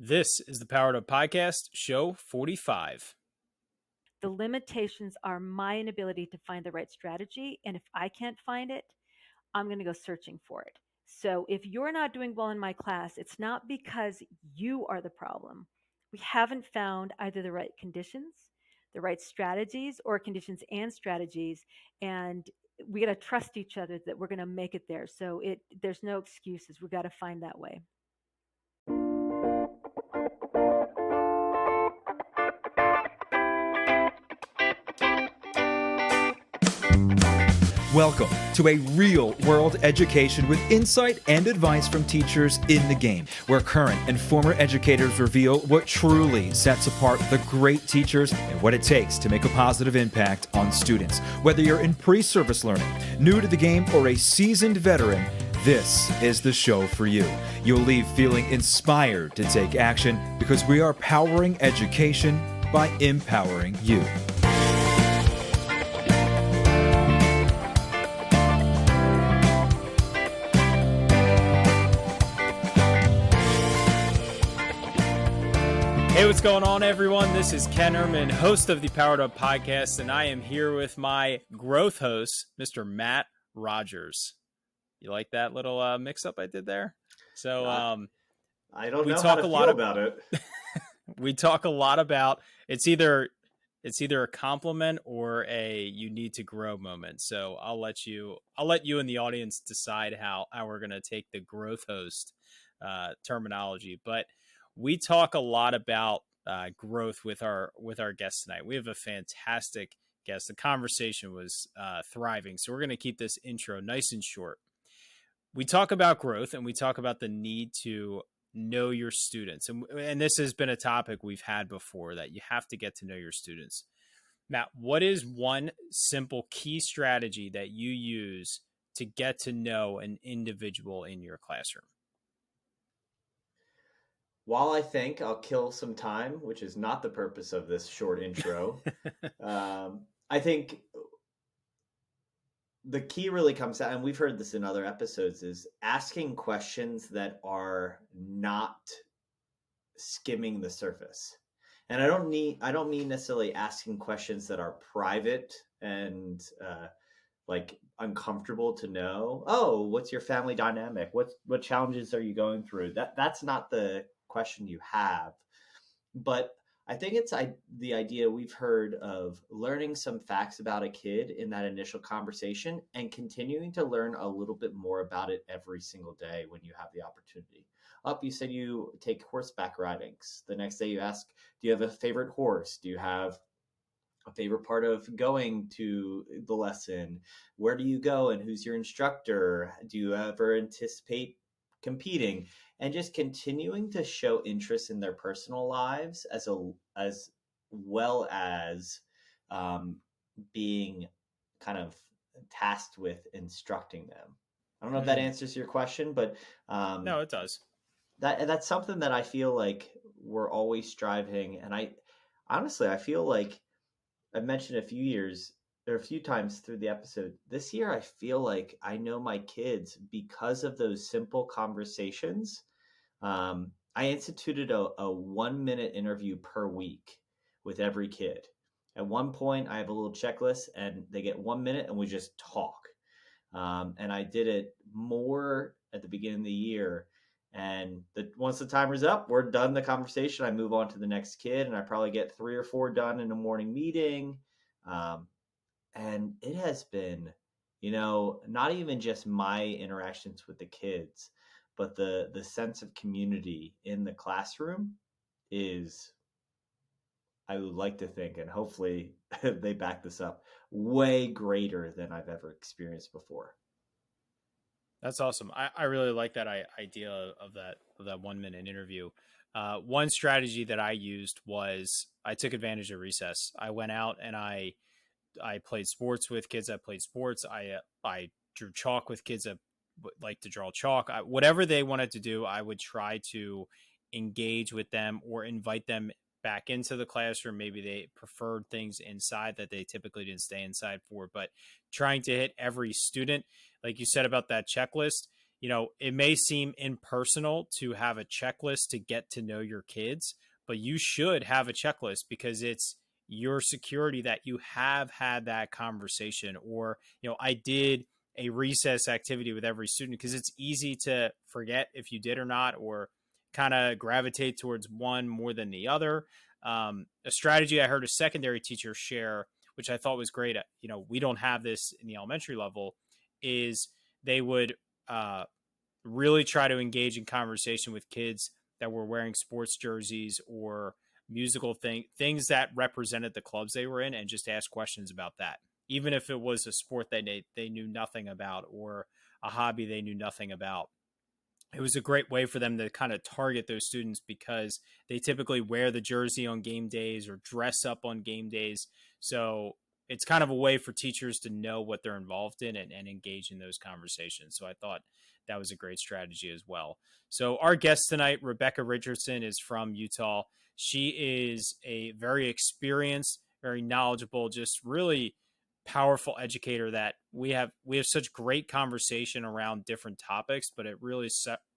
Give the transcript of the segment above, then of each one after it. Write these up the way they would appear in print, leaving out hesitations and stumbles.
This is the Powered Up Podcast, show 45. The limitations are my inability to find the right strategy. And if I can't find it, I'm going to go searching for it. So if you're not doing well in my class, it's not because you are the problem. We haven't found either the right conditions, the right strategies, or conditions and strategies. And we got to trust each other that we're going to make it there. So there's no excuses. We got to find that way. Welcome to a real-world education with insight and advice from teachers in the game, where current and former educators reveal what truly sets apart the great teachers and what it takes to make a positive impact on students. Whether you're in pre-service learning, new to the game, or a seasoned veteran, this is the show for you. You'll leave feeling inspired to take action because we are powering education by empowering you. Hey, what's going on, everyone? This is Ken Ehrman, host of the Powered Up Podcast, and I am here with my growth host, Mr. Matt Rogers. You like that little mix-up I did there? So I don't know how to feel about it. We talk a lot about it's either a compliment or a you need to grow moment. So I'll let you in the audience decide how we're going to take the growth host terminology, but we talk a lot about growth with our guests tonight. We have a fantastic guest. The conversation was thriving, so we're going to keep this intro nice and short. We talk about growth, and we talk about the need to know your students. And this has been a topic we've had before, that you have to get to know your students. Matt, what is one simple key strategy that you use to get to know an individual in your classroom? While I think I'll kill some time, which is not the purpose of this short intro, I think the key really comes down, and we've heard this in other episodes, is asking questions that are not skimming the surface. And I don't mean necessarily asking questions that are private and like uncomfortable to know. Oh, what's your family dynamic? What challenges are you going through? That's not the question you have. But I think it's the idea we've heard of learning some facts about a kid in that initial conversation and continuing to learn a little bit more about it every single day when you have the opportunity. You said you take horseback ridings. The next day you ask, do you have a favorite horse? Do you have a favorite part of going to the lesson? Where do you go and who's your instructor? Do you ever anticipate competing? And just continuing to show interest in their personal lives as well as being kind of tasked with instructing them. I don't know if that answers your question, but no, it does. That's something that I feel like we're always striving. And I feel like I've mentioned a few times through the episode this year, I feel like I know my kids because of those simple conversations. I instituted a 1-minute interview per week with every kid. At one point, I have a little checklist, and they get 1 minute, and we just talk. And I did it more at the beginning of the year. And once the timer's up, we're done the conversation. I move on to the next kid, and I probably get 3 or 4 done in a morning meeting. And it has been, not even just my interactions with the kids, but the sense of community in the classroom is, I would like to think, and hopefully they back this up, way greater than I've ever experienced before. That's awesome. I really like that idea of that 1-minute interview. One strategy that I used was I took advantage of recess. I went out and I played sports with kids that played sports. I drew chalk with kids that like to draw chalk. Whatever they wanted to do, I would try to engage with them or invite them back into the classroom. Maybe they preferred things inside that they typically didn't stay inside for, but trying to hit every student, like you said about that checklist, it may seem impersonal to have a checklist to get to know your kids, but you should have a checklist because it's your security that you have had that conversation. Or, I did a recess activity with every student, because it's easy to forget if you did or not, or kind of gravitate towards one more than the other. A strategy I heard a secondary teacher share, which I thought was great. We don't have this in the elementary level, is they would really try to engage in conversation with kids that were wearing sports jerseys or musical things that represented the clubs they were in, and just ask questions about that, even if it was a sport they knew nothing about, or a hobby they knew nothing about. It was a great way for them to kind of target those students, because they typically wear the jersey on game days or dress up on game days. So it's kind of a way for teachers to know what they're involved in, and engage in those conversations. So I thought that was a great strategy as well. So our guest tonight, Rebecca Richardson, is from Utah. She is a very experienced, very knowledgeable, just really powerful educator that we have such great conversation around different topics, but it really,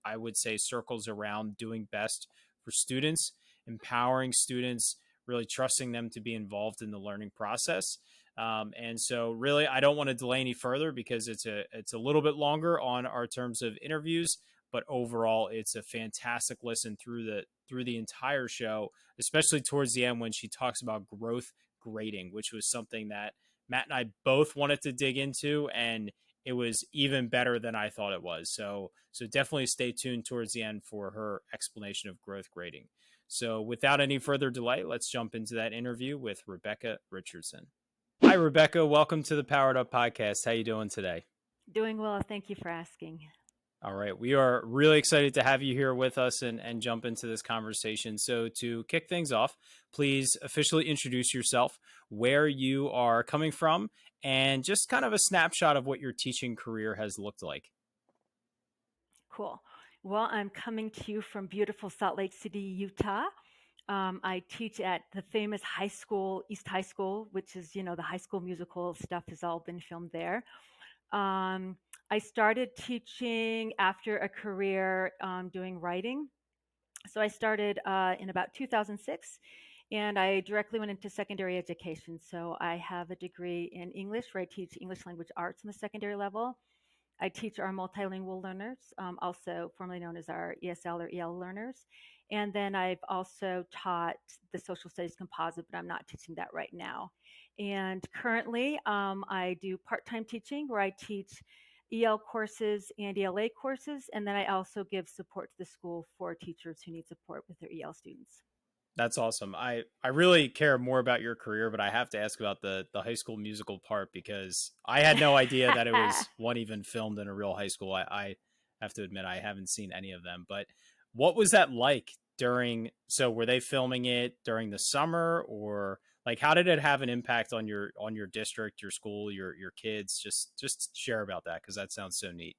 I would say, circles around doing best for students, empowering students, really trusting them to be involved in the learning process. And so really, I don't want to delay any further, because it's a little bit longer on our terms of interviews, but overall it's a fantastic listen through the entire show, especially towards the end when she talks about growth grading, which was something that Matt and I both wanted to dig into, and it was even better than I thought it was. So definitely stay tuned towards the end for her explanation of growth grading. So without any further delay, let's jump into that interview with Rebecca Richardson. Hi, Rebecca. Welcome to the Powered Up Podcast. How you doing today? Doing well. Thank you for asking. All right. We are really excited to have you here with us and jump into this conversation. So to kick things off, please officially introduce yourself, where you are coming from, and just kind of a snapshot of what your teaching career has looked like. Cool. Well, I'm coming to you from beautiful Salt Lake City, Utah. I teach at the famous high school, East High School, which is, the High School Musical stuff has all been filmed there. I started teaching after a career doing writing. So I started in about 2006, and I directly went into secondary education. So I have a degree in English, where I teach English language arts on the secondary level. I teach our multilingual learners, also formerly known as our ESL or EL learners. And then I've also taught the social studies composite, but I'm not teaching that right now. And currently, I do part-time teaching, where I teach EL courses and ELA courses. And then I also give support to the school for teachers who need support with their EL students. That's awesome. I really care more about your career, but I have to ask about the High School Musical part, because I had no idea that it was one even filmed in a real high school. I have to admit, I haven't seen any of them, but what was that like so were they filming it during the summer, or like, how did it have an impact on your district, your school, your kids? Just share about that, because that sounds so neat.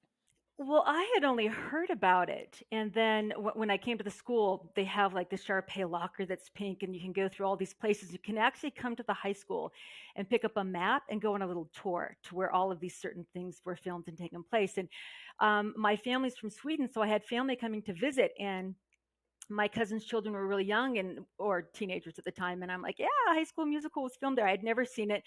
Well, I had only heard about it. And then when I came to the school, they have like the Sharpay locker that's pink, and you can go through all these places. You can actually come to the high school and pick up a map and go on a little tour to where all of these certain things were filmed and taken place. And my family's from Sweden, so I had family coming to visit, and my cousin's children were really young or teenagers at the time. And I'm like, yeah, High School Musical was filmed there. I'd never seen it.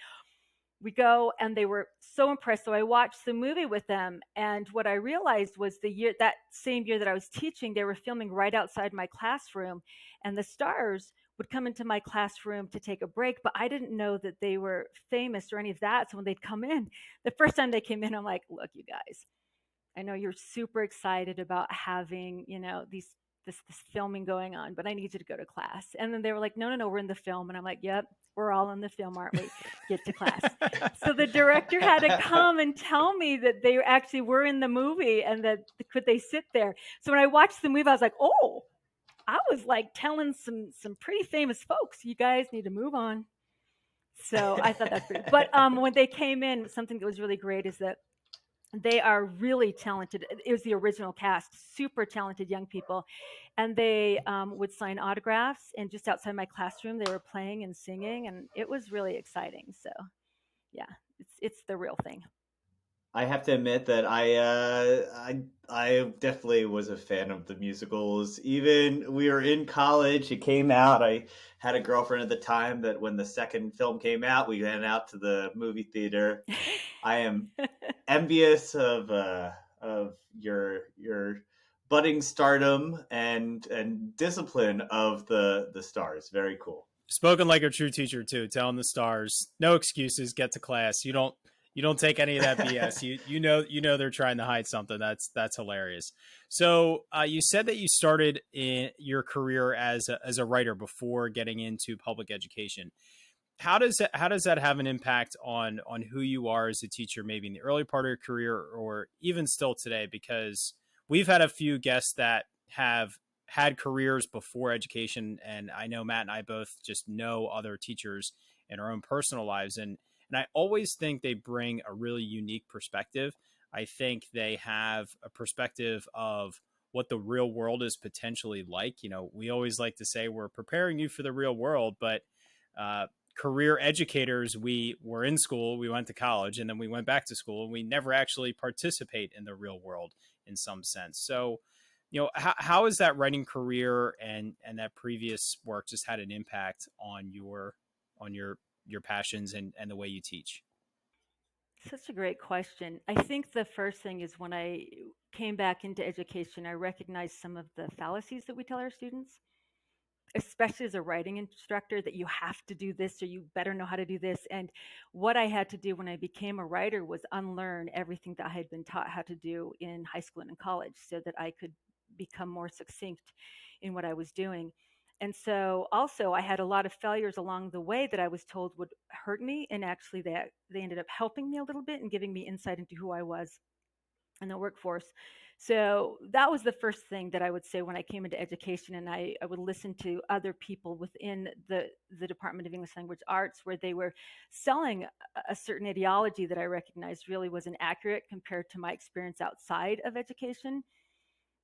We go, and they were so impressed. So I watched the movie with them. And what I realized was that same year that I was teaching, they were filming right outside my classroom, and the stars would come into my classroom to take a break, but I didn't know that they were famous or any of that. So when they'd come in, the first time they came in, I'm like, look, you guys, I know you're super excited about having, this filming going on, but I need you to go to class. And then they were like, no, we're in the film. And I'm like, yep, we're all in the film, aren't we? Get to class. So the director had to come and tell me that they actually were in the movie, and that could they sit there. So when I watched the movie, I was like, oh, I was like telling some pretty famous folks, you guys need to move on. So I thought that's pretty. But when they came in, something that was really great is that they are really talented. It was the original cast, super talented young people. And they would sign autographs. And just outside my classroom, they were playing and singing. And it was really exciting. So, yeah, it's the real thing. I have to admit that I definitely was a fan of the musicals. Even we were in college, it came out. I had a girlfriend at the time that when the second film came out, we went out to the movie theater. I am envious of your budding stardom and discipline of the stars. Very cool. Spoken like a true teacher too, telling the stars, no excuses, get to class. You don't take any of that BS. You know they're trying to hide something. That's hilarious. So you said that you started in your career as a writer before getting into public education. How does that have an impact on who you are as a teacher, maybe in the early part of your career or even still today? Because we've had a few guests that have had careers before education, and I know Matt and I both just know other teachers in our own personal lives, and I always think they bring a really unique perspective. I think they have a perspective of what the real world is potentially like. We always like to say we're preparing you for the real world, but uh, career educators, we were in school, we went to college, and then we went back to school, and we never actually participate in the real world in some sense. So, how has that writing career and that previous work just had an impact on your passions and the way you teach? Such a great question. I think the first thing is when I came back into education, I recognized some of the fallacies that we tell our students, especially as a writing instructor, that you have to do this or you better know how to do this. And what I had to do when I became a writer was unlearn everything that I had been taught how to do in high school and in college so that I could become more succinct in what I was doing. And so also I had a lot of failures along the way that I was told would hurt me, and actually they ended up helping me a little bit and giving me insight into who I was in the workforce. So that was the first thing that I would say when I came into education, and I would listen to other people within the Department of English Language Arts where they were selling a certain ideology that I recognized really was inaccurate compared to my experience outside of education.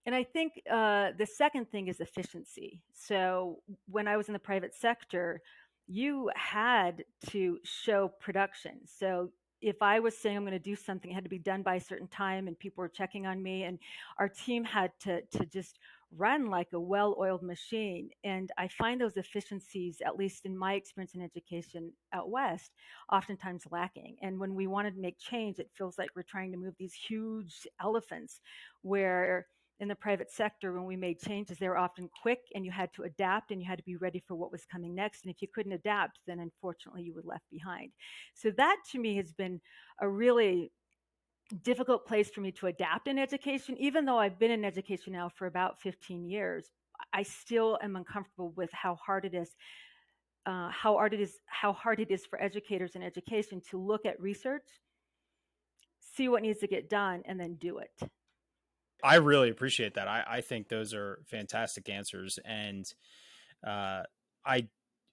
And I think the second thing is efficiency. So when I was in the private sector, you had to show production. So if I was saying I'm going to do something, it had to be done by a certain time, and people were checking on me, and our team had to just run like a well-oiled machine. And I find those efficiencies, at least in my experience in education out west, oftentimes lacking. And when we want to make change, it feels like we're trying to move these huge elephants, where in the private sector, when we made changes, they were often quick, and you had to adapt, and you had to be ready for what was coming next. And if you couldn't adapt, then unfortunately you were left behind. So that to me has been a really difficult place for me to adapt in education. Even though I've been in education now for about 15 years, I still am uncomfortable with how hard it is. How hard it is for educators in education to look at research, see what needs to get done, and then do it. I really appreciate that. I think those are fantastic answers. And uh, I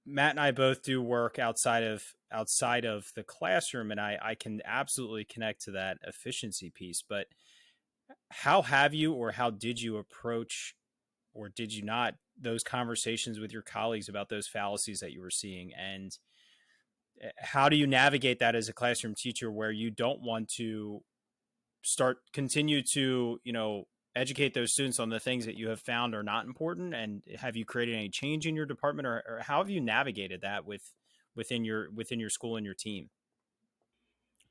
Matt and I both do work outside of the classroom, and I can absolutely connect to that efficiency piece. But how have you, or how did you approach, or did you not, those conversations with your colleagues about those fallacies that you were seeing? And how do you navigate that as a classroom teacher where you don't want to continue to educate those students on the things that you have found are not important? And have you created any change in your department, or how have you navigated that within your school and your team?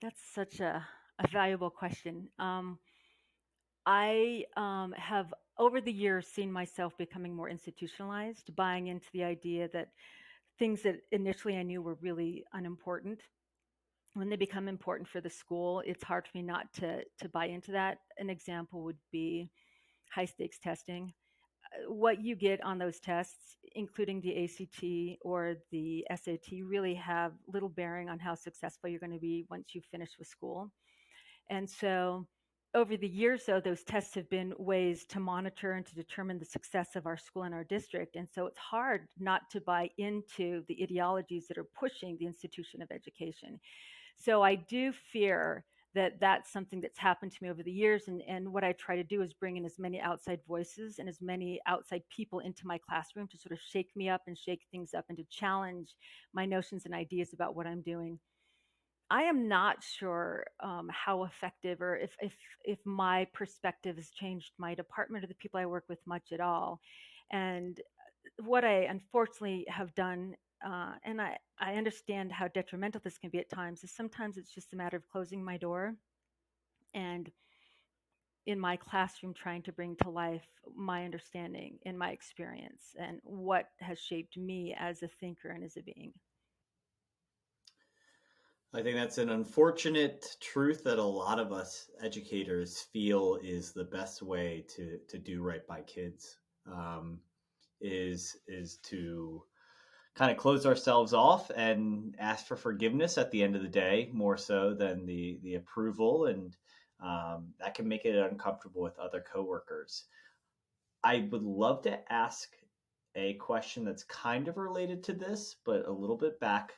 That's such a valuable question. I have over the years seen myself becoming more institutionalized, buying into the idea that things that initially I knew were really unimportant, when they become important for the school, it's hard for me not to buy into that. An example would be high stakes testing. What you get on those tests, including the ACT or the SAT, really have little bearing on how successful you're going to be once you finish with school. And so over the years, though, those tests have been ways to monitor and to determine the success of our school and our district. And so it's hard not to buy into the ideologies that are pushing the institution of education. So I do fear that that's something that's happened to me over the years. And what I try to do is bring in as many outside voices and as many outside people into my classroom to sort of shake me up and shake things up and to challenge my notions and ideas about what I'm doing. I am not sure how effective, or if my perspective has changed my department or the people I work with much at all. And what I unfortunately have done, and I understand how detrimental this can be at times, is sometimes it's just a matter of closing my door and in my classroom trying to bring to life my understanding and my experience and what has shaped me as a thinker and as a being. I think that's an unfortunate truth that a lot of us educators feel is the best way to do right by kids. Um, is to kind of close ourselves off and ask for forgiveness at the end of the day, more so than the approval, and that can make it uncomfortable with other coworkers. I would love to ask a question that's kind of related to this, but a little bit back.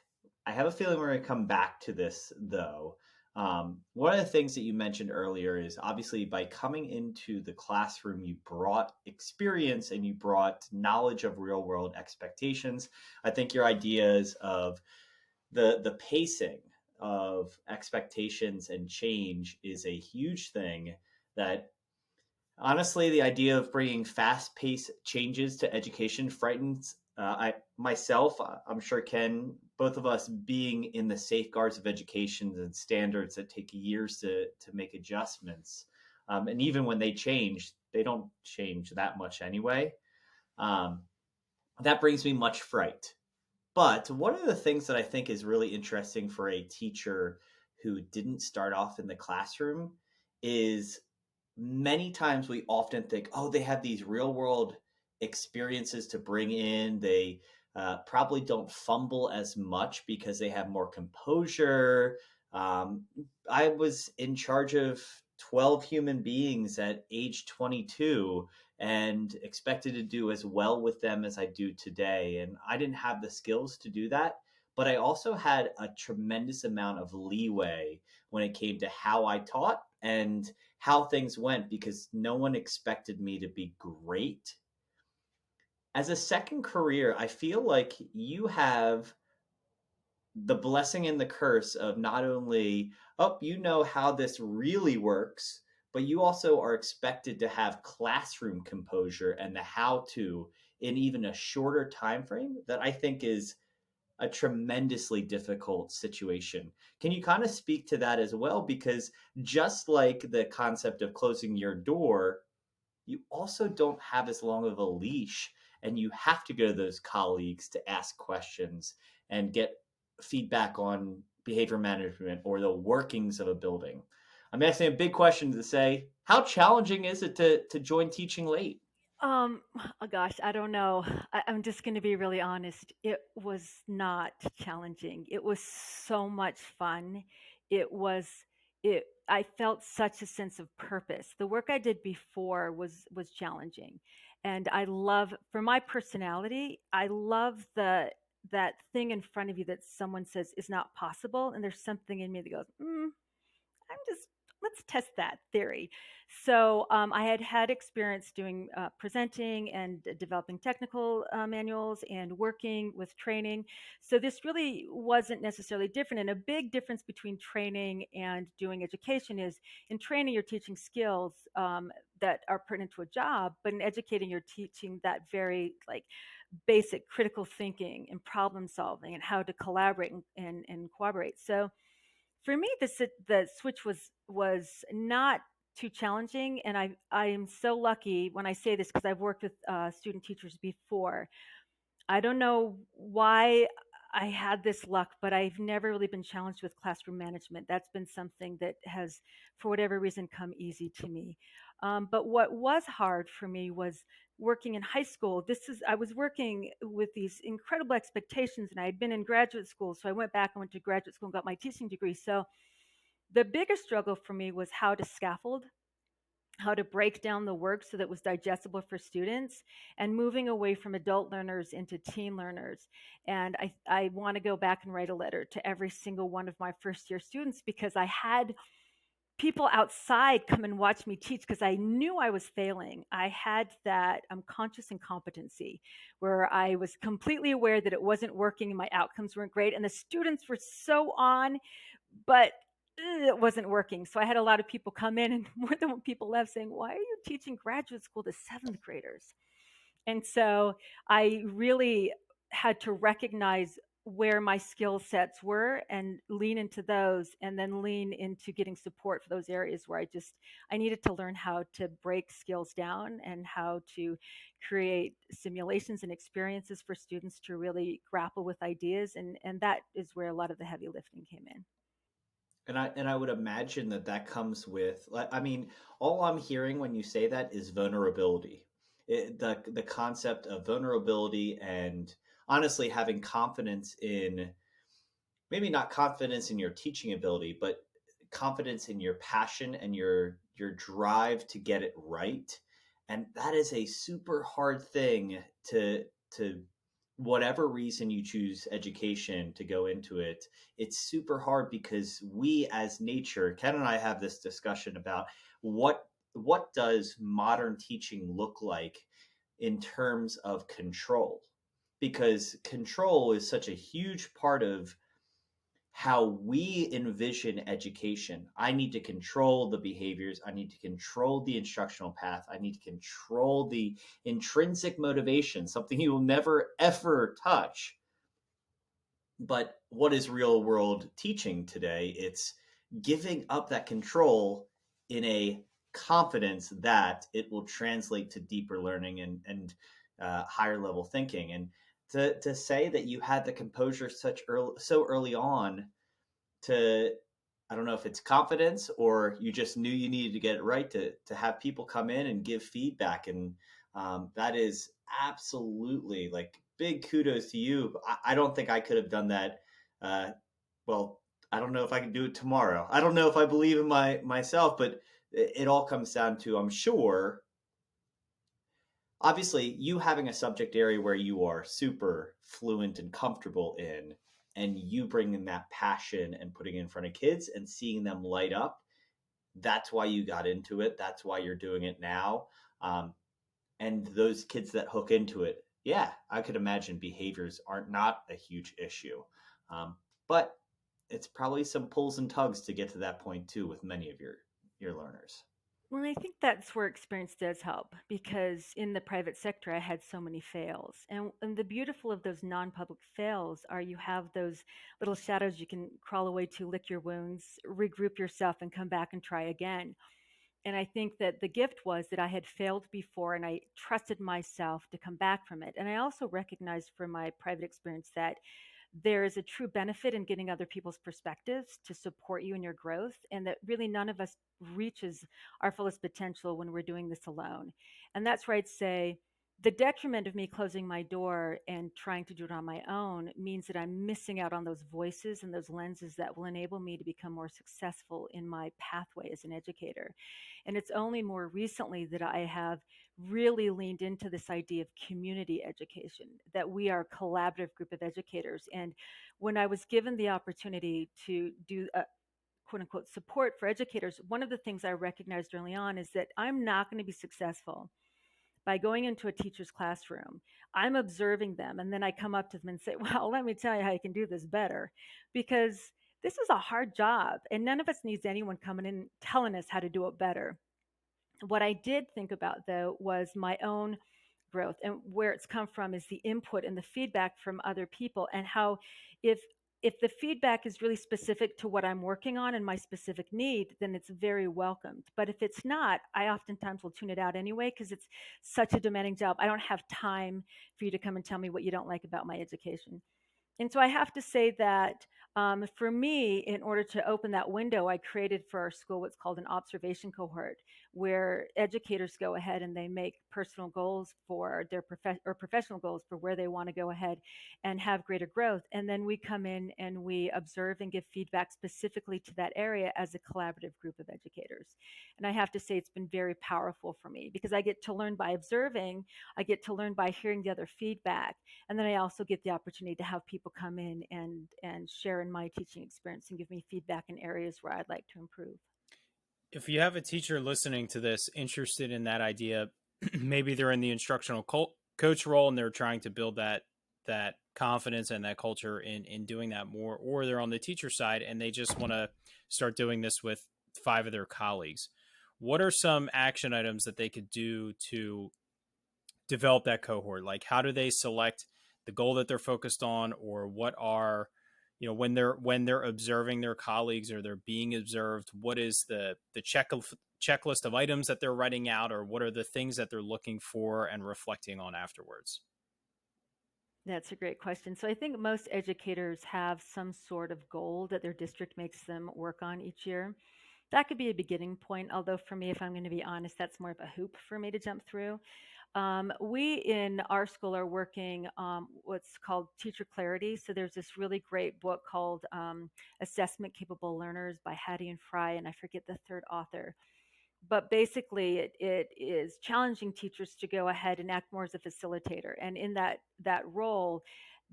I have a feeling we're going to come back to this, though. One of the things that you mentioned earlier is obviously by coming into the classroom, you brought experience and you brought knowledge of real world expectations. I think your ideas of the pacing of expectations and change is a huge thing that honestly, the idea of bringing fast-paced changes to education frightens I myself. I'm sure Ken, both of us being in the safeguards of education and standards that take years to make adjustments, and even when they change, they don't change that much anyway. Um, that brings me much fright. But one of the things that I think is really interesting for a teacher who didn't start off in the classroom is many times we often think, oh, they have these real world experiences to bring in. They probably don't fumble as much because they have more composure. Um, I was in charge of 12 human beings at age 22 and expected to do as well with them as I do today. And I didn't have the skills to do that. But I also had a tremendous amount of leeway when it came to how I taught and how things went because no one expected me to be great. As a second career, I feel like you have the blessing and the curse of not only, oh, you know how this really works, but you also are expected to have classroom composure and the how to in even a shorter time frame that I think is a tremendously difficult situation. Can you kind of speak to that as well? Because just like the concept of closing your door, you also don't have as long of a leash and you have to go to those colleagues to ask questions and get feedback on behavior management or the workings of a building. I'm asking a big question to say, how challenging is it to join teaching late? Um, oh gosh, I don't know. I'm just going to be really honest. It was not challenging. It was so much fun. It was it I felt such a sense of purpose. The work I did before was challenging. And I love, for my personality, I love the that thing in front of you that someone says is not possible, and there's something in me that goes, I'm just, let's test that theory. So I had had experience doing presenting and developing technical manuals and working with training. So this really wasn't necessarily different. And a big difference between training and doing education is in training, you're teaching skills that are pertinent to a job, but in educating, you're teaching that very like basic critical thinking and problem solving and how to collaborate and cooperate. So for me, the switch was not too challenging, and I am so lucky when I say this because I've worked with student teachers before. I don't know why I had this luck, but I've never really been challenged with classroom management. That's been something that has, for whatever reason, come easy to me. But what was hard for me was working in high school. I was working with these incredible expectations, and I had been in graduate school, so I went back and went to graduate school and got my teaching degree. So the biggest struggle for me was how to scaffold, how to break down the work so that it was digestible for students, and moving away from adult learners into teen learners. And I want to go back and write a letter to every single one of my first year students because I had people outside come and watch me teach because I knew I was failing. I had that conscious incompetency where I was completely aware that it wasn't working and my outcomes weren't great. And the students were so on but it wasn't working. So I had a lot of people come in, and more than one people left saying, "Why are you teaching graduate school to seventh graders?" And so I really had to recognize where my skill sets were and lean into those, and then lean into getting support for those areas where I needed to learn how to break skills down and how to create simulations and experiences for students to really grapple with ideas. And that is where a lot of the heavy lifting came in. And I would imagine that that comes with, like, I mean, all I'm hearing when you say that is vulnerability. The concept of vulnerability, and honestly having confidence in, maybe not confidence in your teaching ability, but confidence in your passion and your drive to get it right. And that is a super hard thing to whatever reason you choose education to go into it. It's super hard because we as nature, Ken and I have this discussion about what does modern teaching look like in terms of control, because control is such a huge part of how we envision education. I need to control the behaviors. I need to control the instructional path. I need to control the intrinsic motivation, something you will never, ever touch. But what is real world teaching today? It's giving up that control in a confidence that it will translate to deeper learning and higher level thinking. And to say that you had the composure so early on, to, I don't know if it's confidence or you just knew you needed to get it right, to have people come in and give feedback. And that is absolutely, like, big kudos to you. I don't think I could have done that. uh, well, I don't know if I can do it tomorrow. I don't know if I believe in myself, but it all comes down to, I'm sure, obviously, you having a subject area where you are super fluent and comfortable in, and you bringing that passion and putting it in front of kids and seeing them light up. That's why you got into it. That's why you're doing it now. And those kids that hook into it, yeah, I could imagine behaviors are not a huge issue. But it's probably some pulls and tugs to get to that point too with many of your learners. Well, I think that's where experience does help, because in the private sector, I had so many fails. And the beautiful of those non public fails are you have those little shadows you can crawl away to, lick your wounds, regroup yourself, and come back and try again. And I think that the gift was that I had failed before and I trusted myself to come back from it. And I also recognized from my private experience that there is a true benefit in getting other people's perspectives to support you in your growth, and that really none of us reaches our fullest potential when we're doing this alone. And that's where I'd say the detriment of me closing my door and trying to do it on my own means that I'm missing out on those voices and those lenses that will enable me to become more successful in my pathway as an educator. And it's only more recently that I have really leaned into this idea of community education, that we are a collaborative group of educators. And when I was given the opportunity to do a quote unquote support for educators, one of the things I recognized early on is that I'm not going to be successful by going into a teacher's classroom. I'm observing them, and then I come up to them and say, "Well, let me tell you how you can do this better," because this is a hard job, and none of us needs anyone coming in telling us how to do it better. What I did think about, though, was my own growth, and where it's come from is the input and the feedback from other people, and how if if the feedback is really specific to what I'm working on and my specific need, then it's very welcomed. But if it's not, I oftentimes will tune it out anyway, because it's such a demanding job. I don't have time for you to come and tell me what you don't like about my education. And so I have to say that for me, in order to open that window, I created for our school what's called an observation cohort, where educators go ahead and they make personal goals for their professional goals for where they want to go ahead and have greater growth. And then we come in and we observe and give feedback specifically to that area as a collaborative group of educators. And I have to say it's been very powerful for me, because I get to learn by observing, I get to learn by hearing the other feedback, and then I also get the opportunity to have people come in and share in my teaching experience and give me feedback in areas where I'd like to improve. If you have a teacher listening to this interested in that idea, maybe they're in the instructional coach role and they're trying to build that that confidence and that culture in doing that more, or they're on the teacher side and they just want to start doing this with 5 of their colleagues. What are some action items that they could do to develop that cohort? Like, how do they select the goal that they're focused on, or what are, when they're observing their colleagues or they're being observed, what is the checklist of items that they're writing out, or what are the things that they're looking for and reflecting on afterwards? That's a great question. So I think most educators have some sort of goal that their district makes them work on each year. That could be a beginning point, although for me, if I'm going to be honest, that's more of a hoop for me to jump through. We in our school are working what's called teacher clarity. So there's this really great book called Assessment Capable Learners by Hattie and Fry, and I forget the third author. But basically, it is challenging teachers to go ahead and act more as a facilitator. And in that role,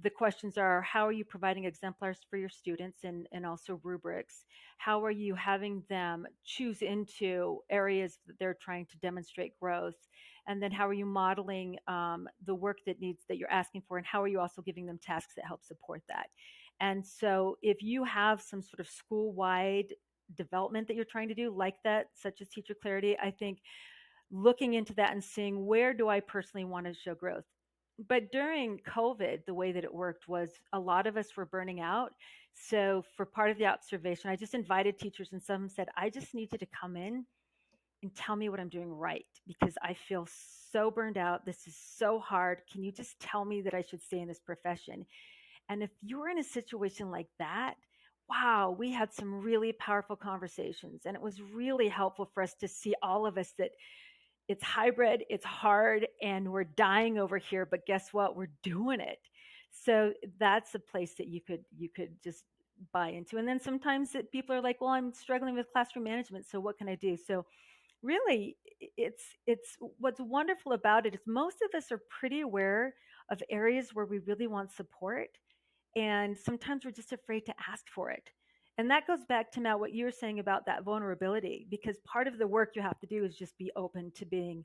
the questions are: how are you providing exemplars for your students, and also rubrics? How are you having them choose into areas that they're trying to demonstrate growth? And then how are you modeling the work that you're asking for? And how are you also giving them tasks that help support that? And so if you have some sort of school-wide development that you're trying to do like that, such as teacher clarity, I think looking into that and seeing where do I personally want to show growth. But during COVID, the way that it worked was a lot of us were burning out. So for part of the observation, I just invited teachers, and some said, I just need you to come in and tell me what I'm doing right, because I feel so burned out. This is so hard. Can you just tell me that I should stay in this profession? And if you're in a situation like that, wow, we had some really powerful conversations. And it was really helpful for us to see, all of us, that it's hybrid, it's hard, and we're dying over here. But guess what? We're doing it. So that's a place that you could just buy into. And then sometimes that people are like, well, I'm struggling with classroom management, so what can I do? So really, it's what's wonderful about it is most of us are pretty aware of areas where we really want support, and sometimes we're just afraid to ask for it. And that goes back to, Matt, what you were saying about that vulnerability, because part of the work you have to do is just be open to being,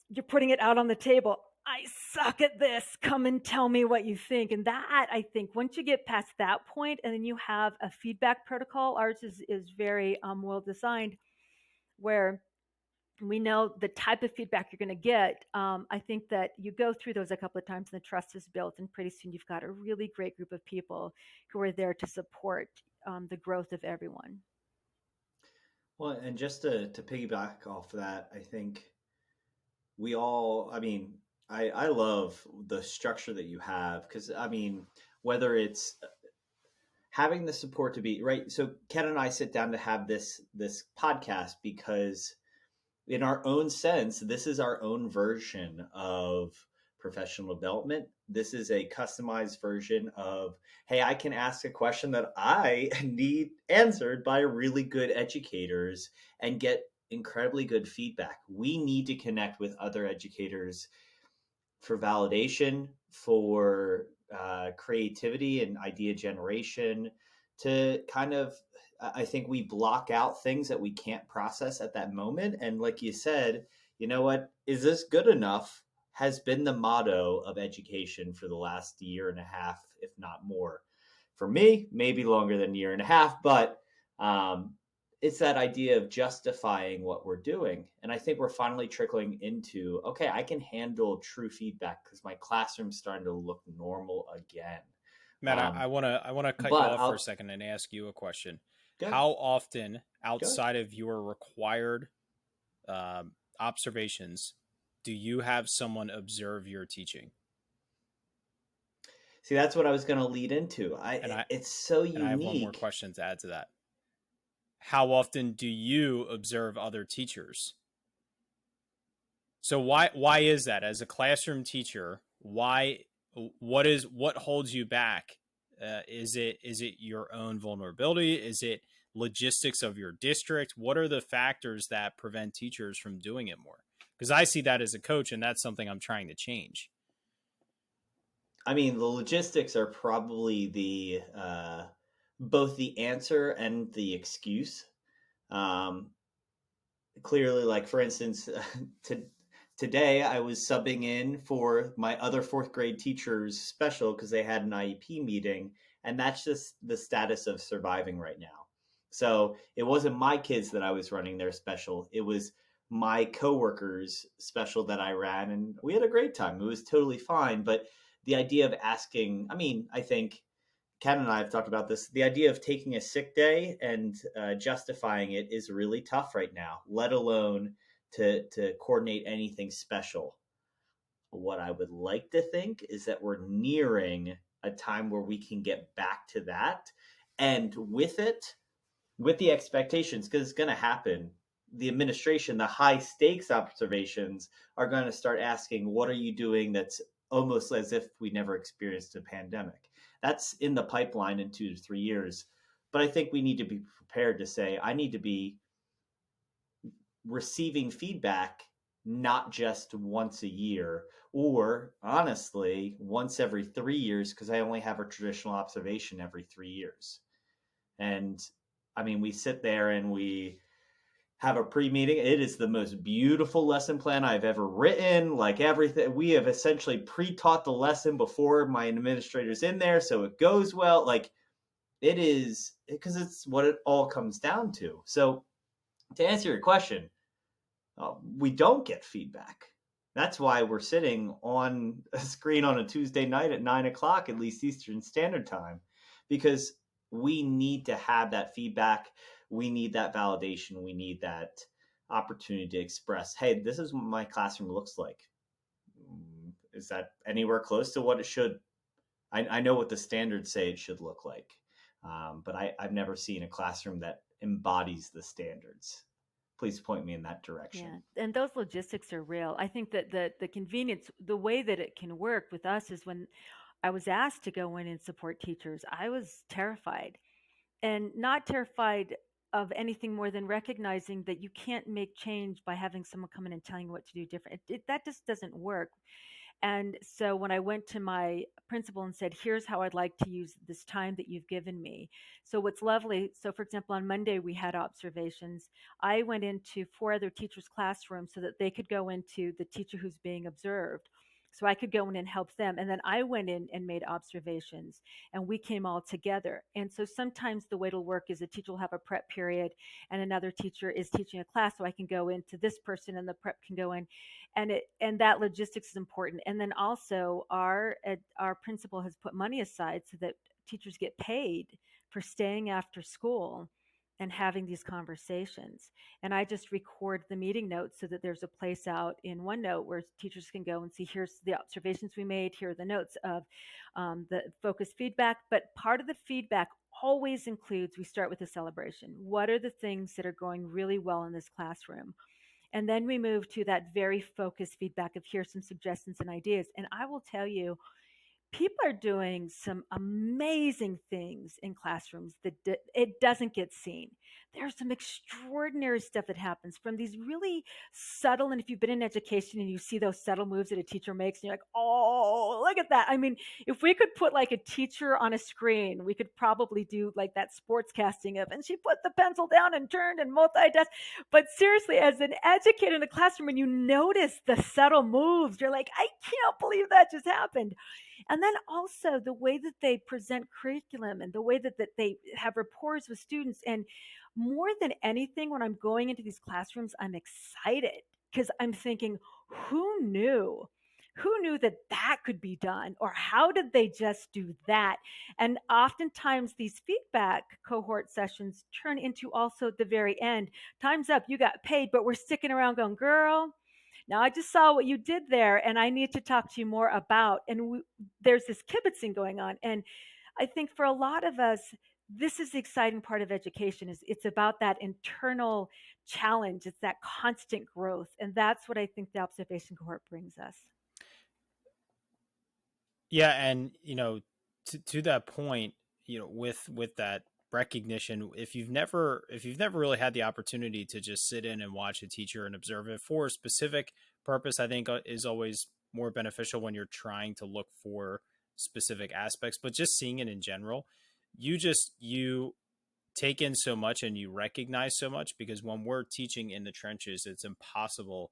you're putting it out on the table. I suck at this. Come and tell me what you think. And that, I think, once you get past that point and then you have a feedback protocol, ours is very well designed, where we know the type of feedback you're going to get. I think that you go through those a couple of times and the trust is built, and pretty soon you've got a really great group of people who are there to support the growth of everyone. Well, and just to piggyback off of that, I think we all, I mean, I love the structure that you have, because, I mean, whether it's having the support to be right. So Ken and I sit down to have this podcast because, in our own sense, this is our own version of professional development. This is a customized version of, hey, I can ask a question that I need answered by really good educators and get incredibly good feedback. We need to connect with other educators for validation, for creativity and idea generation, to kind of, I think we block out things that we can't process at that moment. And like you said, you know what, is this good enough has been the motto of education for the last year and a half, if not more. For me, maybe longer than a year and a half, but it's that idea of justifying what we're doing. And I think we're finally trickling into, okay, I can handle true feedback because my classroom's starting to look normal again. Matt, I want to cut you off for a second and ask you a question. How often, outside of your required observations, do you have someone observe your teaching? See, that's what I was going to lead into. It's so unique. And I have one more question to add to that. How often do you observe other teachers? So why is that? As a classroom teacher, what holds you back? Is it your own vulnerability? Is it logistics of your district? What are the factors that prevent teachers from doing it more? Because I see that as a coach, and that's something I'm trying to change. I mean, the logistics are probably the both the answer and the excuse. Clearly, like, for instance, today I was subbing in for my other fourth grade teacher's special because they had an IEP meeting, and that's just the status of surviving right now. So it wasn't my kids that I was running their special, it was my coworkers special that I ran, and we had a great time. It was totally fine. But the idea of asking, I mean, I think Ken and I have talked about this. The idea of taking a sick day and justifying it is really tough right now, let alone to coordinate anything special. What I would like to think is that we're nearing a time where we can get back to that. And with it, with the expectations, because it's going to happen, the administration, the high stakes observations are going to start asking, what are you doing that's almost as if we never experienced a pandemic? That's in the pipeline in 2 to 3 years. But I think we need to be prepared to say, I need to be receiving feedback not just once a year, or honestly, once every 3 years, because I only have a traditional observation every 3 years. And I mean, we sit there and we have a pre-meeting. It is the most beautiful lesson plan I've ever written. Like everything, we have essentially pre-taught the lesson before my administrator's in there, so it goes well. Like it is, because it's what it all comes down to. So to answer your question, we don't get feedback. That's why we're sitting on a screen on a Tuesday night at 9 o'clock, at least Eastern Standard Time, because we need to have that feedback. We need that validation. We need that opportunity to express, hey, this is what my classroom looks like. Is that anywhere close to what it should? I know what the standards say it should look like, but I've never seen a classroom that embodies the standards. Please point me in that direction. Yeah, and those logistics are real. I think that the convenience, the way that it can work with us is when I was asked to go in and support teachers, I was terrified, and not terrified of anything more than recognizing that you can't make change by having someone come in and telling you what to do different. That just doesn't work. And so when I went to my principal and said, here's how I'd like to use this time that you've given me. So what's lovely, so for example, on Monday we had observations. I went into 4 other teachers' classrooms so that they could go into the teacher who's being observed. So I could go in and help them. And then I went in and made observations, and we came all together. And so sometimes the way it'll work is a teacher will have a prep period and another teacher is teaching a class. So I can go into this person and the prep can go in, and that logistics is important. And then also our principal has put money aside so that teachers get paid for staying after school and having these conversations. And I just record the meeting notes so that there's a place out in OneNote where teachers can go and see, here's the observations we made, here are the notes of the focus feedback. But part of the feedback always includes, we start with a celebration. What are the things that are going really well in this classroom? And then we move to that very focused feedback of, here's some suggestions and ideas. And I will tell you, people are doing some amazing things in classrooms that it doesn't get seen. There's some extraordinary stuff that happens from these really subtle, and if you've been in education and you see those subtle moves that a teacher makes, and you're like, oh, look at that. I mean, if we could put like a teacher on a screen, we could probably do like that sports casting of, and she put the pencil down and turned and multitask. But seriously, as an educator in the classroom, when you notice the subtle moves, you're like, I can't believe that just happened. And then also the way that they present curriculum and the way that they have rapports with students. And more than anything, when I'm going into these classrooms, I'm excited because I'm thinking, who knew? Who knew that that could be done? Or how did they just do that? And oftentimes these feedback cohort sessions turn into also at the very end, time's up, you got paid, but we're sticking around going, girl, now I just saw what you did there, and I need to talk to you more about. And there's this kibitzing going on. And I think for a lot of us, this is the exciting part of education. Is it's about that internal challenge. It's that constant growth, and that's what I think the observation cohort brings us. Yeah, and to that point, with that recognition, if you've never really had the opportunity to just sit in and watch a teacher and observe it for a specific purpose, I think is always more beneficial when you're trying to look for specific aspects. But just seeing it in general, you take in so much and you recognize so much, because when we're teaching in the trenches, it's impossible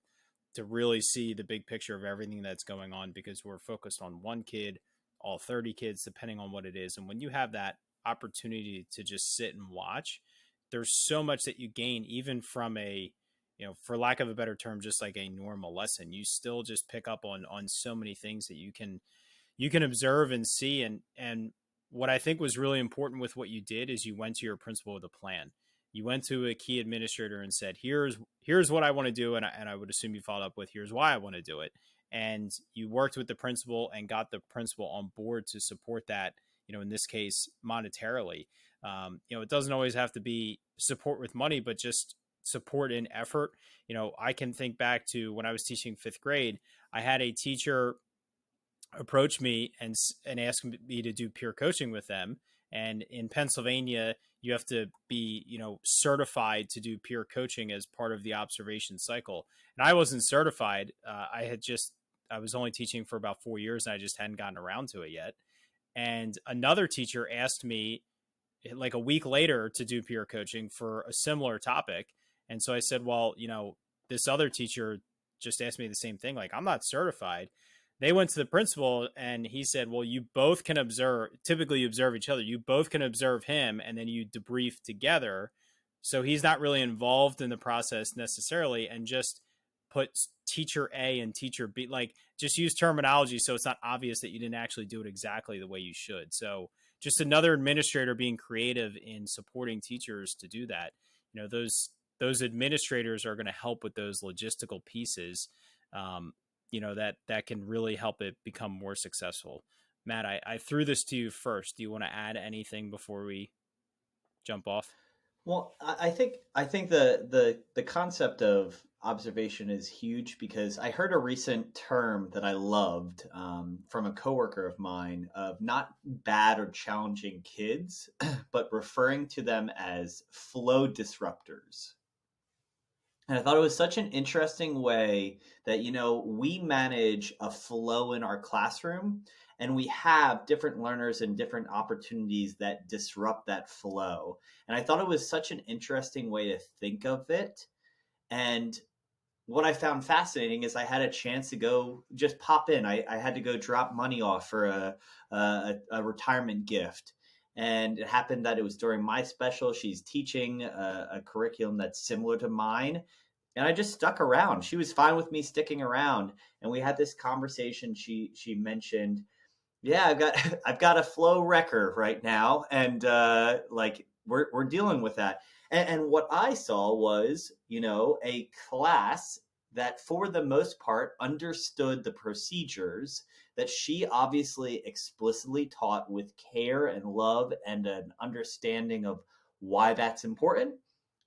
to really see the big picture of everything that's going on, because we're focused on one kid, all 30 kids, depending on what it is. And when you have that opportunity to just sit and watch, there's so much that you gain, even from a, for lack of a better term, just like a normal lesson. You still just pick up on so many things that you can observe and see. And what I think was really important with what you did is you went to your principal with a plan. You went to a key administrator and said, here's what I want to do. And I would assume you followed up with, here's why I want to do it. And you worked with the principal and got the principal on board to support that, in this case, monetarily. It doesn't always have to be support with money, but just support in effort. I can think back to when I was teaching fifth grade. I had a teacher approach me and ask me to do peer coaching with them. And in Pennsylvania, you have to be, certified to do peer coaching as part of the observation cycle. And I wasn't certified. I was only teaching for about 4 years, and I just hadn't gotten around to it yet. And another teacher asked me like a week later to do peer coaching for a similar topic. And so I said, well, this other teacher just asked me the same thing. Like, I'm not certified. They went to the principal and he said, well, you both can typically you observe each other. You both can observe him and then you debrief together. So he's not really involved in the process necessarily, and just put teacher A and teacher B, like just use terminology so it's not obvious that you didn't actually do it exactly the way you should. So just another administrator being creative in supporting teachers to do that. Those administrators are going to help with those logistical pieces, that can really help it become more successful. Matt, I threw this to you first. Do you want to add anything before we jump off? Well, I think the concept of observation is huge, because I heard a recent term that I loved from a coworker of mine, of not bad or challenging kids, but referring to them as flow disruptors. And I thought it was such an interesting way that, we manage a flow in our classroom, and we have different learners and different opportunities that disrupt that flow. And I thought it was such an interesting way to think of it. And what I found fascinating is I had a chance to go just pop in. I had to go drop money off for a retirement gift. And it happened that it was during my special. She's teaching a curriculum that's similar to mine. And I just stuck around. She was fine with me sticking around. And we had this conversation. She mentioned, yeah, I've got a flow wrecker right now. And like we're dealing with that. And what I saw was, a class that for the most part understood the procedures that she obviously explicitly taught with care and love and an understanding of why that's important,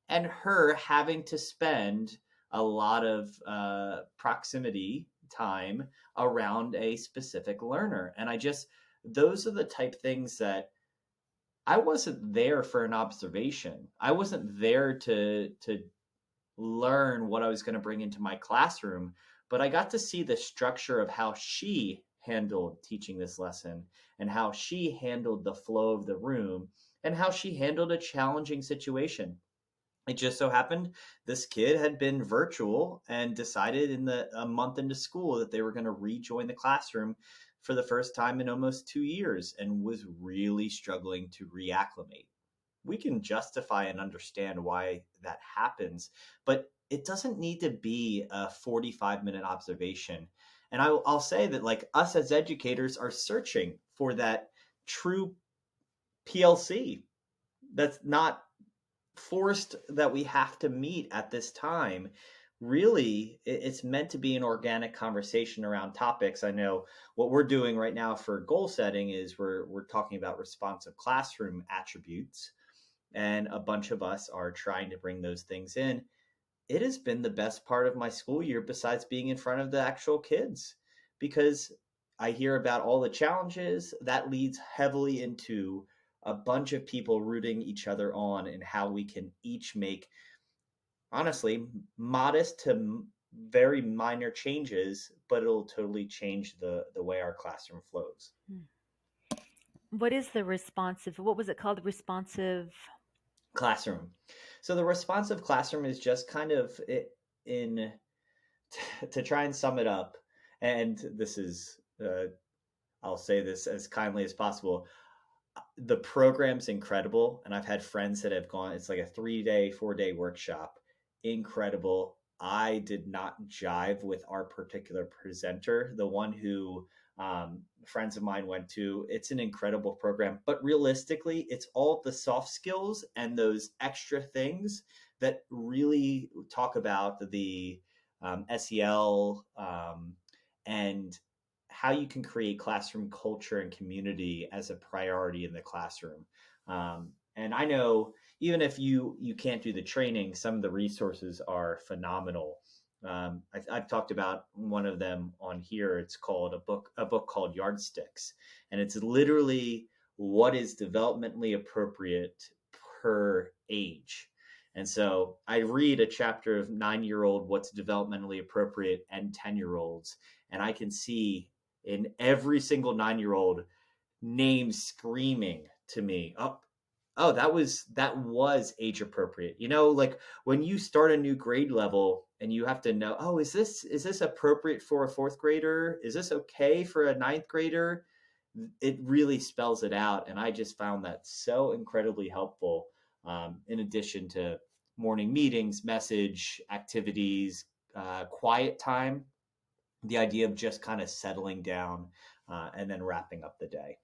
and her having to spend a lot of proximity time around a specific learner. And those are the type things that I wasn't there for an observation. I wasn't there to learn what I was going to bring into my classroom, but I got to see the structure of how she handled teaching this lesson, and how she handled the flow of the room, and how she handled a challenging situation. It just so happened this kid had been virtual and decided a month into school that they were going to rejoin the classroom for the first time in almost 2 years, and was really struggling to reacclimate. We can justify and understand why that happens, but it doesn't need to be a 45-minute observation. And I'll say that, like, us as educators are searching for that true PLC that's not forced, that we have to meet at this time. Really, it's meant to be an organic conversation around topics. I know what we're doing right now for goal setting is we're talking about responsive classroom attributes, and a bunch of us are trying to bring those things in. It has been the best part of my school year, besides being in front of the actual kids, because I hear about all the challenges that leads heavily into a bunch of people rooting each other on, and how we can each make, honestly, modest to very minor changes, but it'll totally change the way our classroom flows. What is the responsive? What was it called? The responsive Classroom. So the responsive classroom is just kind of in to try and sum it up, and this is, I'll say this as kindly as possible. The program's incredible, and I've had friends that have gone. It's like a 3-day, 4-day workshop. Incredible. I did not jive with our particular presenter, the one who friends of mine went to. It's an incredible program, but realistically, it's all the soft skills and those extra things that really talk about the SEL, and how you can create classroom culture and community as a priority in the classroom. And I know even if you can't do the training, some of the resources are phenomenal. I've talked about one of them on here. It's called a book called Yardsticks, and it's literally what is developmentally appropriate per age. And so I read a chapter of 9-year-old what's developmentally appropriate and 10-year-olds, and I can see in every single 9-year-old name screaming to me, oh, that was age appropriate. Like when you start a new grade level and you have to know, oh, is this appropriate for a fourth grader? Is this okay for a ninth grader? It really spells it out, and I just found that so incredibly helpful. In addition to morning meetings, message activities, quiet time, the idea of just kind of settling down and then wrapping up the day.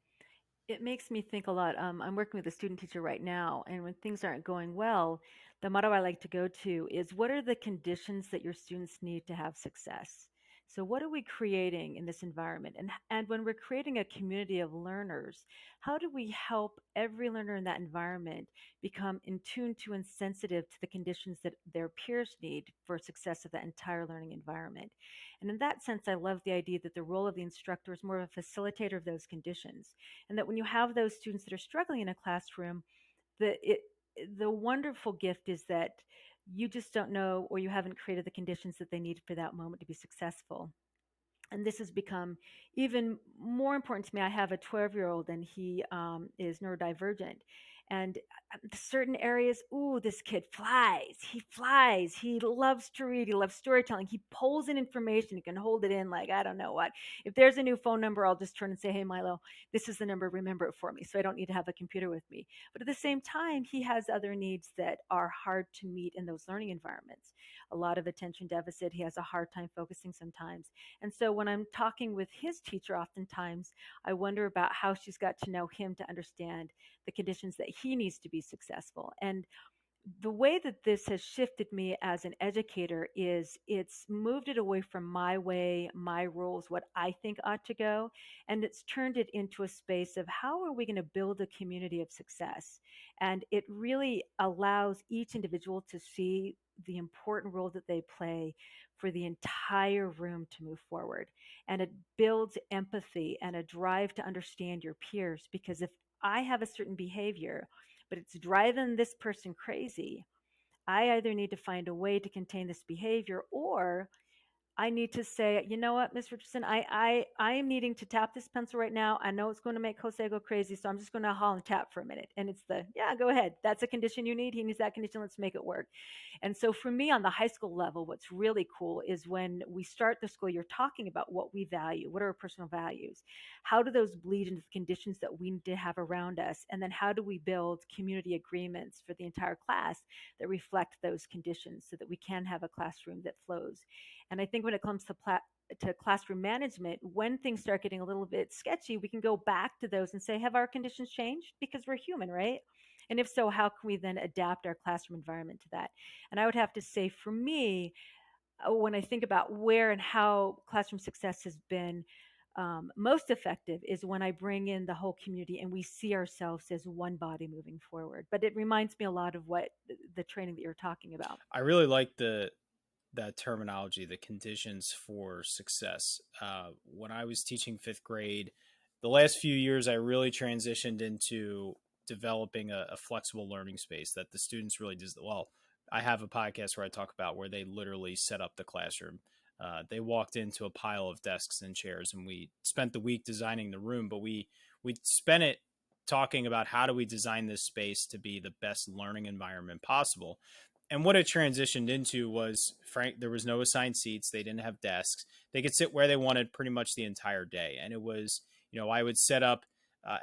It makes me think a lot. I'm working with a student teacher right now, and when things aren't going well, the motto I like to go to is what are the conditions that your students need to have success? So, what are we creating in this environment? And when we're creating a community of learners, how do we help every learner in that environment become in tune to and sensitive to the conditions that their peers need for success of that entire learning environment? And in that sense, I love the idea that the role of the instructor is more of a facilitator of those conditions, and that when you have those students that are struggling in a classroom, the wonderful gift is that you just don't know, or you haven't created the conditions that they need for that moment to be successful. And this has become even more important to me. I have a 12-year-old, and he is neurodivergent. And certain areas, ooh, this kid flies. He flies. He loves to read. He loves storytelling. He pulls in information. He can hold it in like, I don't know what. If there's a new phone number, I'll just turn and say, hey, Milo, this is the number. Remember it for me. So I don't need to have a computer with me. But at the same time, he has other needs that are hard to meet in those learning environments. A lot of attention deficit. He has a hard time focusing sometimes. And so when I'm talking with his teacher, oftentimes I wonder about how she's got to know him to understand the conditions that he needs to be successful. And the way that this has shifted me as an educator is it's moved it away from my way, my rules, what I think ought to go, and it's turned it into a space of how are we going to build a community of success. And it really allows each individual to see the important role that they play for the entire room to move forward. And it builds empathy and a drive to understand your peers, because if I have a certain behavior, but it's driving this person crazy, I either need to find a way to contain this behavior, or I need to say, you know what, Miss Richardson, I am needing to tap this pencil right now. I know it's going to make Jose go crazy, so I'm just going to haul and tap for a minute. And it's yeah, go ahead. That's a condition you need. He needs that condition. Let's make it work. And so for me on the high school level, what's really cool is when we start the school year talking about what we value, what are our personal values, how do those bleed into the conditions that we need to have around us, and then how do we build community agreements for the entire class that reflect those conditions so that we can have a classroom that flows. And I think when it comes to classroom management, when things start getting a little bit sketchy, we can go back to those and say, have our conditions changed? Because we're human, right? And if so, how can we then adapt our classroom environment to that? And I would have to say, for me, when I think about where and how classroom success has been most effective is when I bring in the whole community and we see ourselves as one body moving forward. But it reminds me a lot of what the training that you're talking about. I really like that terminology, the conditions for success. When I was teaching fifth grade, the last few years, I really transitioned into developing a flexible learning space that the students really well. I have a podcast where I talk about where they literally set up the classroom. They walked into a pile of desks and chairs, and we spent the week designing the room, but we spent it talking about how do we design this space to be the best learning environment possible. And what it transitioned into was, frank, there was no assigned seats. They didn't have desks. They could sit where they wanted pretty much the entire day. And it was, I would set up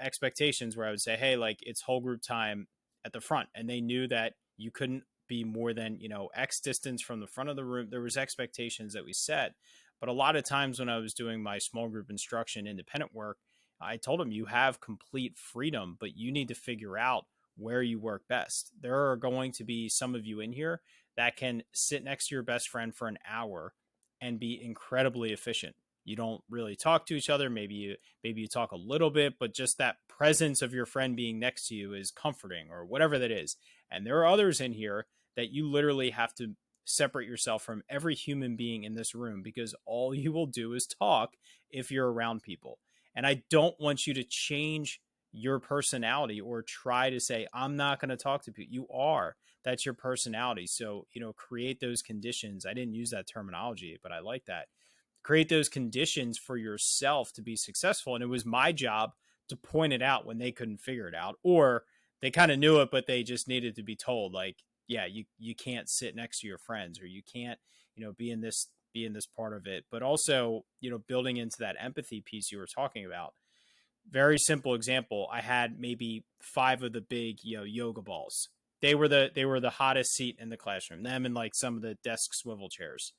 expectations where I would say, hey, like it's whole group time at the front. And they knew that you couldn't be more than, X distance from the front of the room. There was expectations that we set. But a lot of times when I was doing my small group instruction, independent work, I told them you have complete freedom, but you need to figure out where you work best. There are going to be some of you in here that can sit next to your best friend for an hour and be incredibly efficient. You don't really talk to each other. Maybe you talk a little bit, but just that presence of your friend being next to you is comforting or whatever that is. And there are others in here that you literally have to separate yourself from every human being in this room because all you will do is talk if you're around people. And I don't want you to change your personality or try to say, I'm not going to talk to people. You are. That's your personality. So, create those conditions. I didn't use that terminology, but I like that. Create those conditions for yourself to be successful. And it was my job to point it out when they couldn't figure it out, or they kind of knew it, but they just needed to be told, like, yeah, you can't sit next to your friends, or you can't, be in this part of it. But also, building into that empathy piece you were talking about. Very simple example. I had maybe 5 of the big, yoga balls. They were the hottest seat in the classroom. Them and like some of the desk swivel chairs.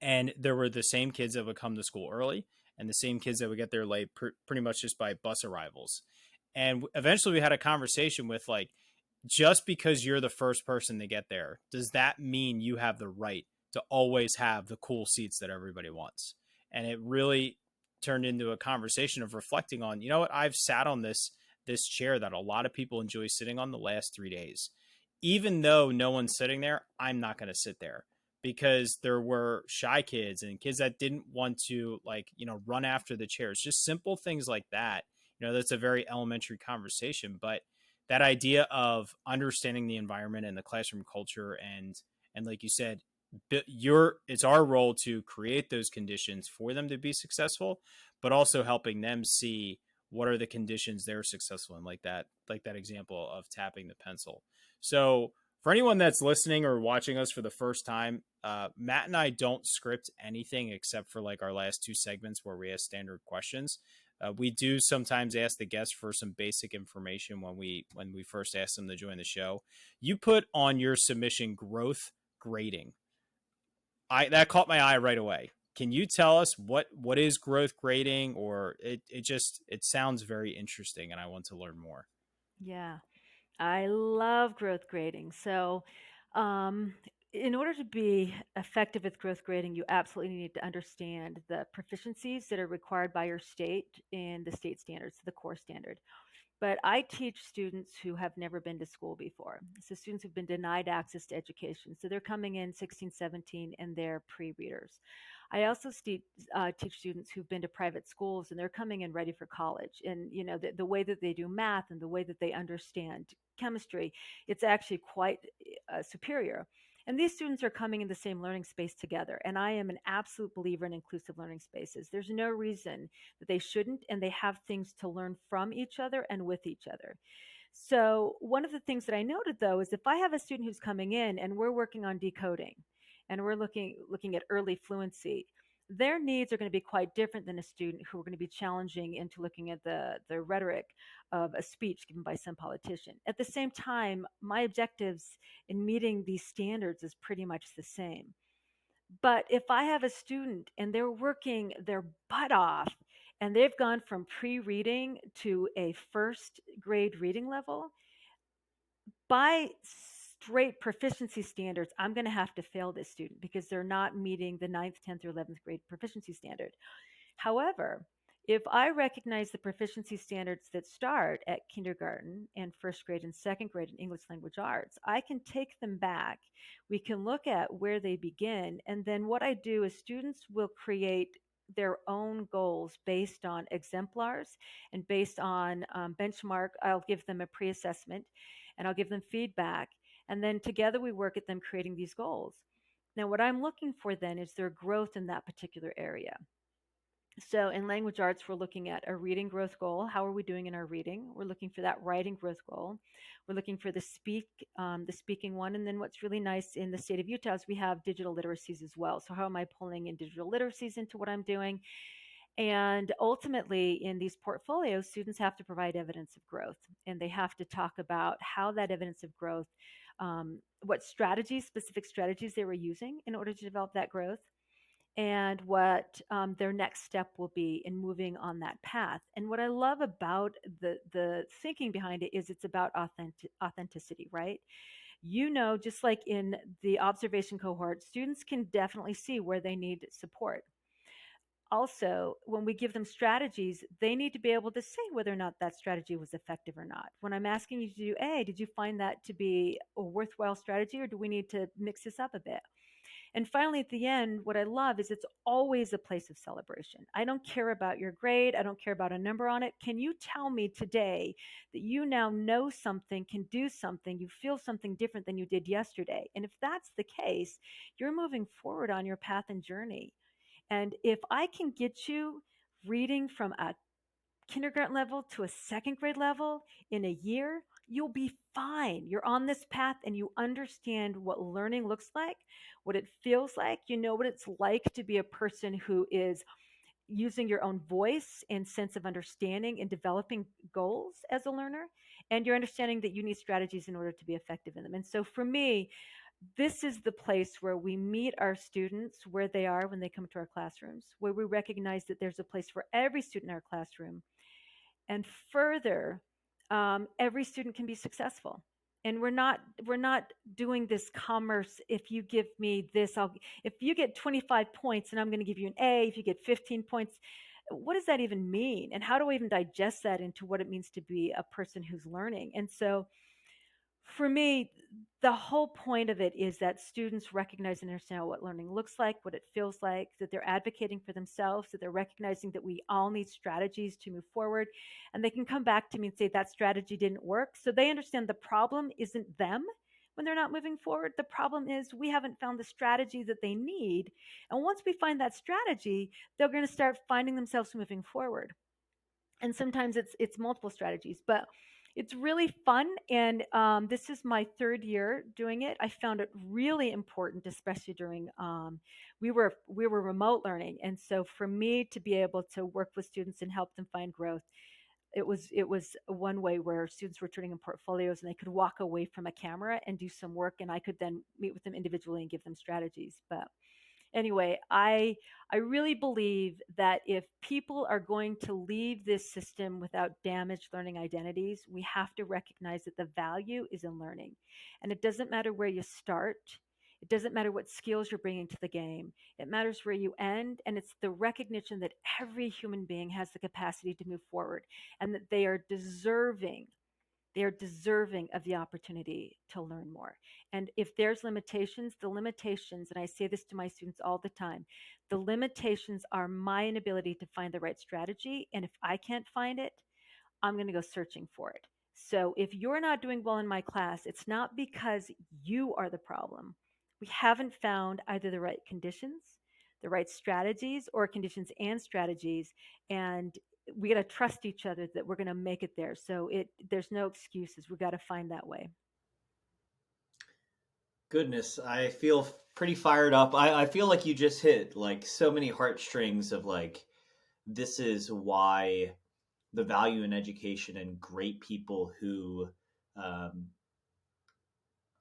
And there were the same kids that would come to school early and the same kids that would get there late, pretty much just by bus arrivals. And eventually we had a conversation with like, just because you're the first person to get there, does that mean you have the right to always have the cool seats that everybody wants? And it really turned into a conversation of reflecting on, what, I've sat on this chair that a lot of people enjoy sitting on the last 3 days. Even though no one's sitting there, I'm not going to sit there because there were shy kids and kids that didn't want to run after the chairs. Just simple things like that. That's a very elementary conversation, but that idea of understanding the environment and the classroom culture, and like you said, it's our role to create those conditions for them to be successful, but also helping them see what are the conditions they're successful in, like that example of tapping the pencil. So for anyone that's listening or watching us for the first time, Matt and I don't script anything except for like our last 2 segments where we ask standard questions. We do sometimes ask the guests for some basic information when we first ask them to join the show. You put on your submission growth grading. That caught my eye right away. Can you tell us what is growth grading? Or it sounds very interesting and I want to learn more. Yeah, I love growth grading. So, um, in order to be effective with growth grading, you absolutely need to understand the proficiencies that are required by your state and the state standards, the core standard. But I teach students who have never been to school before. So students who've been denied access to education. So they're coming in 16, 17, and they're pre-readers. I also teach students who've been to private schools and they're coming in ready for college. And the way that they do math and the way that they understand chemistry, it's actually quite superior. And these students are coming in the same learning space together. And I am an absolute believer in inclusive learning spaces. There's no reason that they shouldn't, and they have things to learn from each other and with each other. So one of the things that I noted though is if I have a student who's coming in and we're working on decoding and we're looking at early fluency, their needs are going to be quite different than a student who are going to be challenging into looking at the rhetoric of a speech given by some politician. At the same time, my objectives in meeting these standards is pretty much the same. But if I have a student and they're working their butt off and they've gone from pre-reading to a first grade reading level, by straight proficiency standards, I'm going to have to fail this student because they're not meeting the 9th, 10th, or 11th grade proficiency standard. However, if I recognize the proficiency standards that start at kindergarten and first grade and second grade in English language arts, I can take them back. We can look at where they begin. And then what I do is students will create their own goals based on exemplars and based on benchmark. I'll give them a pre-assessment and I'll give them feedback. And then together we work at them creating these goals. Now, what I'm looking for then is their growth in that particular area. So in language arts, we're looking at a reading growth goal. How are we doing in our reading? We're looking for that writing growth goal. We're looking for the speaking one. And then what's really nice in the state of Utah is we have digital literacies as well. So how am I pulling in digital literacies into what I'm doing? And ultimately, in these portfolios, students have to provide evidence of growth, and they have to talk about how that evidence of growth, what strategies, specific strategies they were using in order to develop that growth, and what their next step will be in moving on that path. And what I love about the thinking behind it is it's about authenticity, right? Just like in the observation cohort, students can definitely see where they need support. Also, when we give them strategies, they need to be able to say whether or not that strategy was effective or not. When I'm asking you to do A, did you find that to be a worthwhile strategy, or do we need to mix this up a bit? And finally, at the end, what I love is it's always a place of celebration. I don't care about your grade. I don't care about a number on it. Can you tell me today that you now know something, can do something, you feel something different than you did yesterday? And if that's the case, you're moving forward on your path and journey. And if I can get you reading from a kindergarten level to a second grade level in a year, you'll be fine. You're on this path and you understand what learning looks like, what it feels like. You know what it's like to be a person who is using your own voice and sense of understanding and developing goals as a learner. And you're understanding that you need strategies in order to be effective in them. And so for me, this is the place where we meet our students where they are when they come to our classrooms, where we recognize that there's a place for every student in our classroom. And further, every student can be successful. And we're not doing this commerce. If you give me this, if you get 25 points and I'm going to give you an A, if you get 15 points, what does that even mean? And how do I even digest that into what it means to be a person who's learning? And so for me, the whole point of it is that students recognize and understand what learning looks like, what it feels like, that they're advocating for themselves, that they're recognizing that we all need strategies to move forward. And they can come back to me and say that strategy didn't work. So they understand the problem isn't them when they're not moving forward. The problem is we haven't found the strategy that they need. And once we find that strategy, they're going to start finding themselves moving forward. And sometimes it's multiple strategies, but it's really fun. And this is my third year doing it. I found it really important, especially during we were remote learning, and so for me to be able to work with students and help them find growth, it was one way where students were turning in portfolios and they could walk away from a camera and do some work, and I could then meet with them individually and give them strategies. But anyway, I really believe that if people are going to leave this system without damaged learning identities, we have to recognize that the value is in learning. And it doesn't matter where you start. It doesn't matter what skills you're bringing to the game. It matters where you end. And it's the recognition that every human being has the capacity to move forward and that they are deserving of the opportunity to learn more. And if there's limitations, the limitations, and I say this to my students all the time, the limitations are my inability to find the right strategy. And if I can't find it, I'm going to go searching for it. So if you're not doing well in my class, it's not because you are the problem. We haven't found either the right conditions, the right strategies, or conditions and strategies. And we got to trust each other that we're going to make it there. So there's no excuses. We got to find that way. Goodness, I feel pretty fired up. I feel like you just hit like so many heartstrings of like, this is why the value in education and great people who um,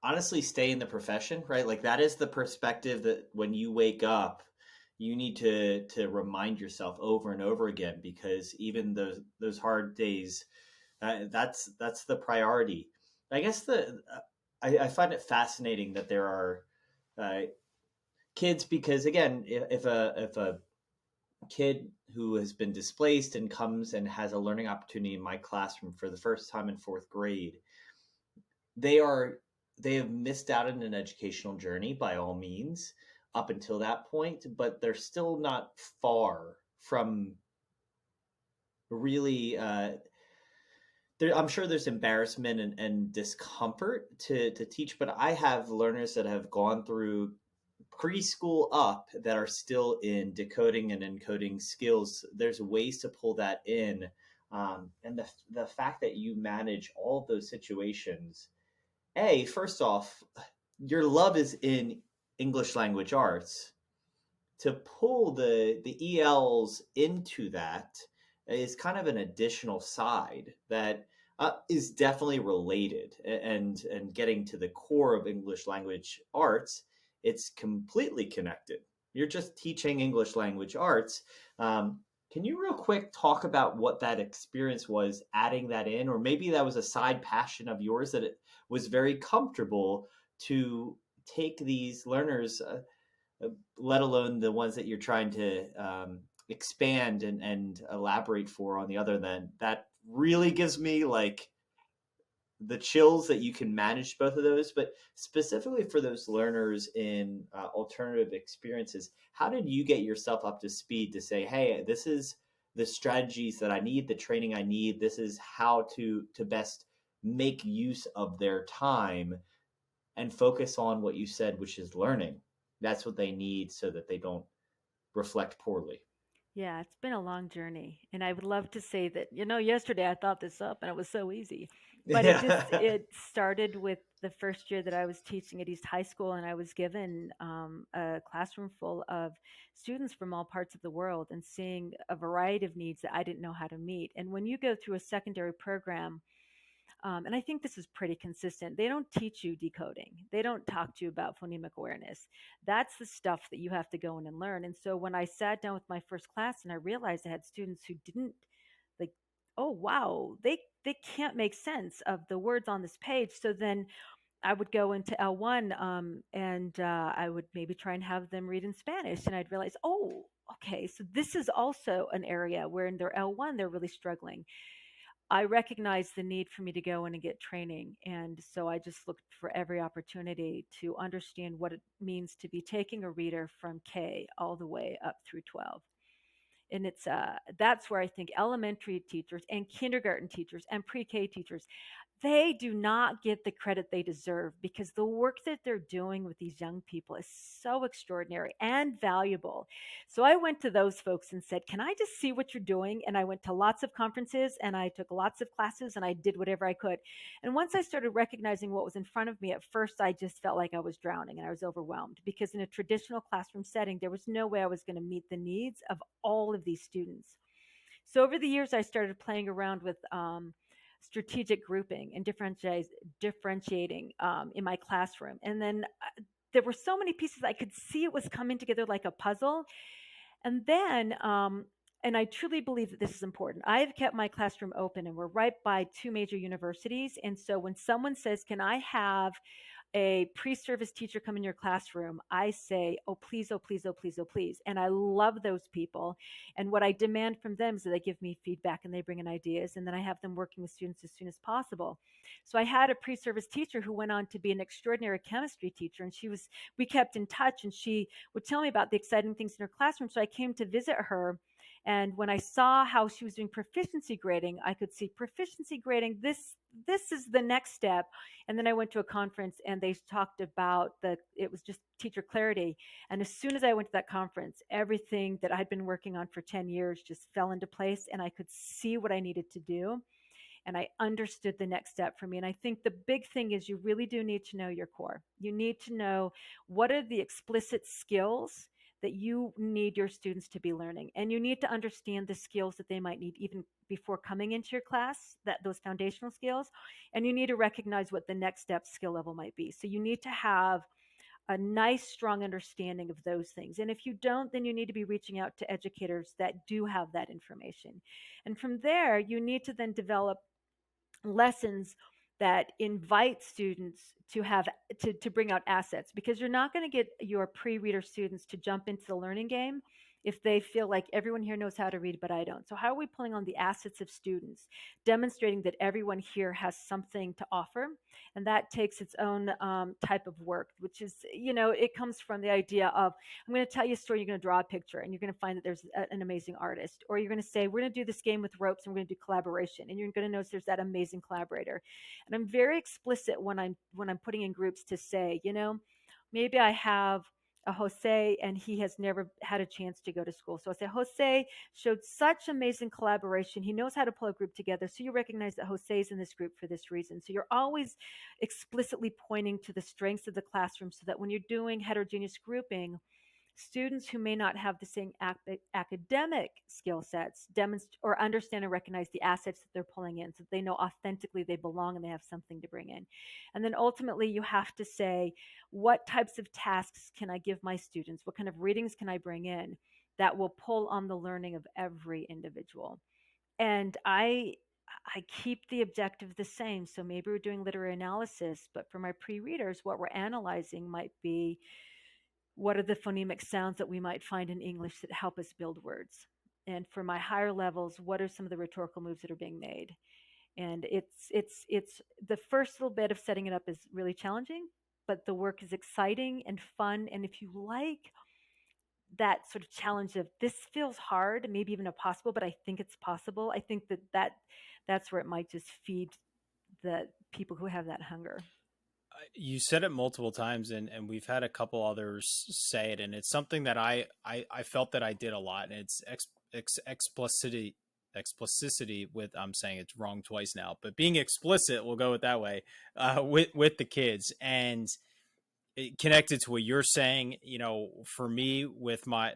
honestly stay in the profession, right? Like that is the perspective that when you wake up, you need to remind yourself over and over again, because even those hard days, that's the priority. I guess I find it fascinating that there are uh, kids, because again, if a kid who has been displaced and comes and has a learning opportunity in my classroom for the first time in fourth grade, they are they have missed out on an educational journey by all means up until that point, but they're still not far from really I'm sure there's embarrassment and discomfort to teach, but I have learners that have gone through preschool up that are still in decoding and encoding skills, there's ways to pull that in. And the fact that you manage all of those situations, first off, your love is in English language arts. To pull the ELs into that is kind of an additional side that is definitely related, and getting to the core of English language arts, it's completely connected. You're just teaching English language arts. Can you real quick talk about what that experience was adding that in, or maybe that was a side passion of yours that it was very comfortable to take these learners, let alone the ones that you're trying to expand and elaborate for on the other end. That really gives me like the chills that you can manage both of those. But specifically for those learners in alternative experiences, how did you get yourself up to speed to say, hey, this is the strategies that I need, the training I need, this is how to best make use of their time and focus on what you said, which is learning. That's what they need so that they don't reflect poorly. Yeah, it's been a long journey. And I would love to say that, yesterday I thought this up and it was so easy. But Yeah. it started with the first year that I was teaching at East High School, and I was given a classroom full of students from all parts of the world and seeing a variety of needs that I didn't know how to meet. And when you go through a secondary program, and I think this is pretty consistent. They don't teach you decoding. They don't talk to you about phonemic awareness. That's the stuff that you have to go in and learn. And so when I sat down with my first class and I realized I had students who didn't like, oh wow, they can't make sense of the words on this page. So then I would go into L1, and I would maybe try and have them read in Spanish, and I'd realize, oh, okay, so this is also an area where in their L1 they're really struggling. I recognized the need for me to go in and get training. And so I just looked for every opportunity to understand what it means to be taking a reader from K all the way up through 12. And it's that's where I think elementary teachers and kindergarten teachers and pre-K teachers, they do not get the credit they deserve, because the work that they're doing with these young people is so extraordinary and valuable. So I went to those folks and said, "Can I just see what you're doing?" And I went to lots of conferences and I took lots of classes and I did whatever I could. And once I started recognizing what was in front of me, at first I just felt like I was drowning and I was overwhelmed, because in a traditional classroom setting, there was no way I was going to meet the needs of all of these students. So over the years, I started playing around with strategic grouping and differentiating in my classroom. And then there were so many pieces I could see it was coming together like a puzzle. And then, and I truly believe that this is important, I have kept my classroom open, and we're right by two major universities. And so when someone says, "Can I have a pre-service teacher come in your classroom?" I say, "Oh, please, oh, please, oh, please, oh, please." And I love those people. And what I demand from them is that they give me feedback and they bring in ideas. And then I have them working with students as soon as possible. So I had a pre-service teacher who went on to be an extraordinary chemistry teacher. And we kept in touch, and she would tell me about the exciting things in her classroom. So I came to visit her. And when I saw how she was doing proficiency grading, I could see proficiency grading. This is the next step. And then I went to a conference and they talked about it was just teacher clarity. And as soon as I went to that conference, everything that I'd been working on for 10 years just fell into place, and I could see what I needed to do. And I understood the next step for me. And I think the big thing is you really do need to know your core. You need to know what are the explicit skills that you need your students to be learning. And you need to understand the skills that they might need even before coming into your class, those foundational skills. And you need to recognize what the next step skill level might be. So you need to have a nice, strong understanding of those things. And if you don't, then you need to be reaching out to educators that do have that information. And from there, you need to then develop lessons that invite students to have to bring out assets, because you're not going to get your pre-reader students to jump into the learning game if they feel like everyone here knows how to read but I don't. So how are we pulling on the assets of students, demonstrating that everyone here has something to offer? And that takes its own type of work, which is, it comes from the idea of, I'm going to tell you a story, you're going to draw a picture, and you're going to find that there's an amazing artist. Or you're going to say, we're going to do this game with ropes, and we're going to do collaboration, and you're going to notice there's that amazing collaborator. And I'm very explicit when I'm putting in groups to say, maybe I have a Jose, and he has never had a chance to go to school. So I say, Jose showed such amazing collaboration. He knows how to pull a group together. So you recognize that Jose is in this group for this reason. So you're always explicitly pointing to the strengths of the classroom so that when you're doing heterogeneous grouping, students who may not have the same academic skill sets demonstrate or understand and recognize the assets that they're pulling in so that they know authentically they belong and they have something to bring in. And then ultimately you have to say, what types of tasks can I give my students? What kind of readings can I bring in that will pull on the learning of every individual? And I keep the objective the same. So maybe we're doing literary analysis, but for my pre-readers, what we're analyzing might be, what are the phonemic sounds that we might find in English that help us build words? And for my higher levels, what are some of the rhetorical moves that are being made? And it's the first little bit of setting it up is really challenging, but the work is exciting and fun. And if you like that sort of challenge of this feels hard, maybe even impossible, but I think it's possible, I think that's where it might just feed the people who have that hunger. You said it multiple times, and we've had a couple others say it, and it's something that I felt that I did a lot, and it's explicitity with, I'm saying it's wrong twice now, but being explicit, we'll go with that way, with the kids. And connected to what you're saying, for me, with my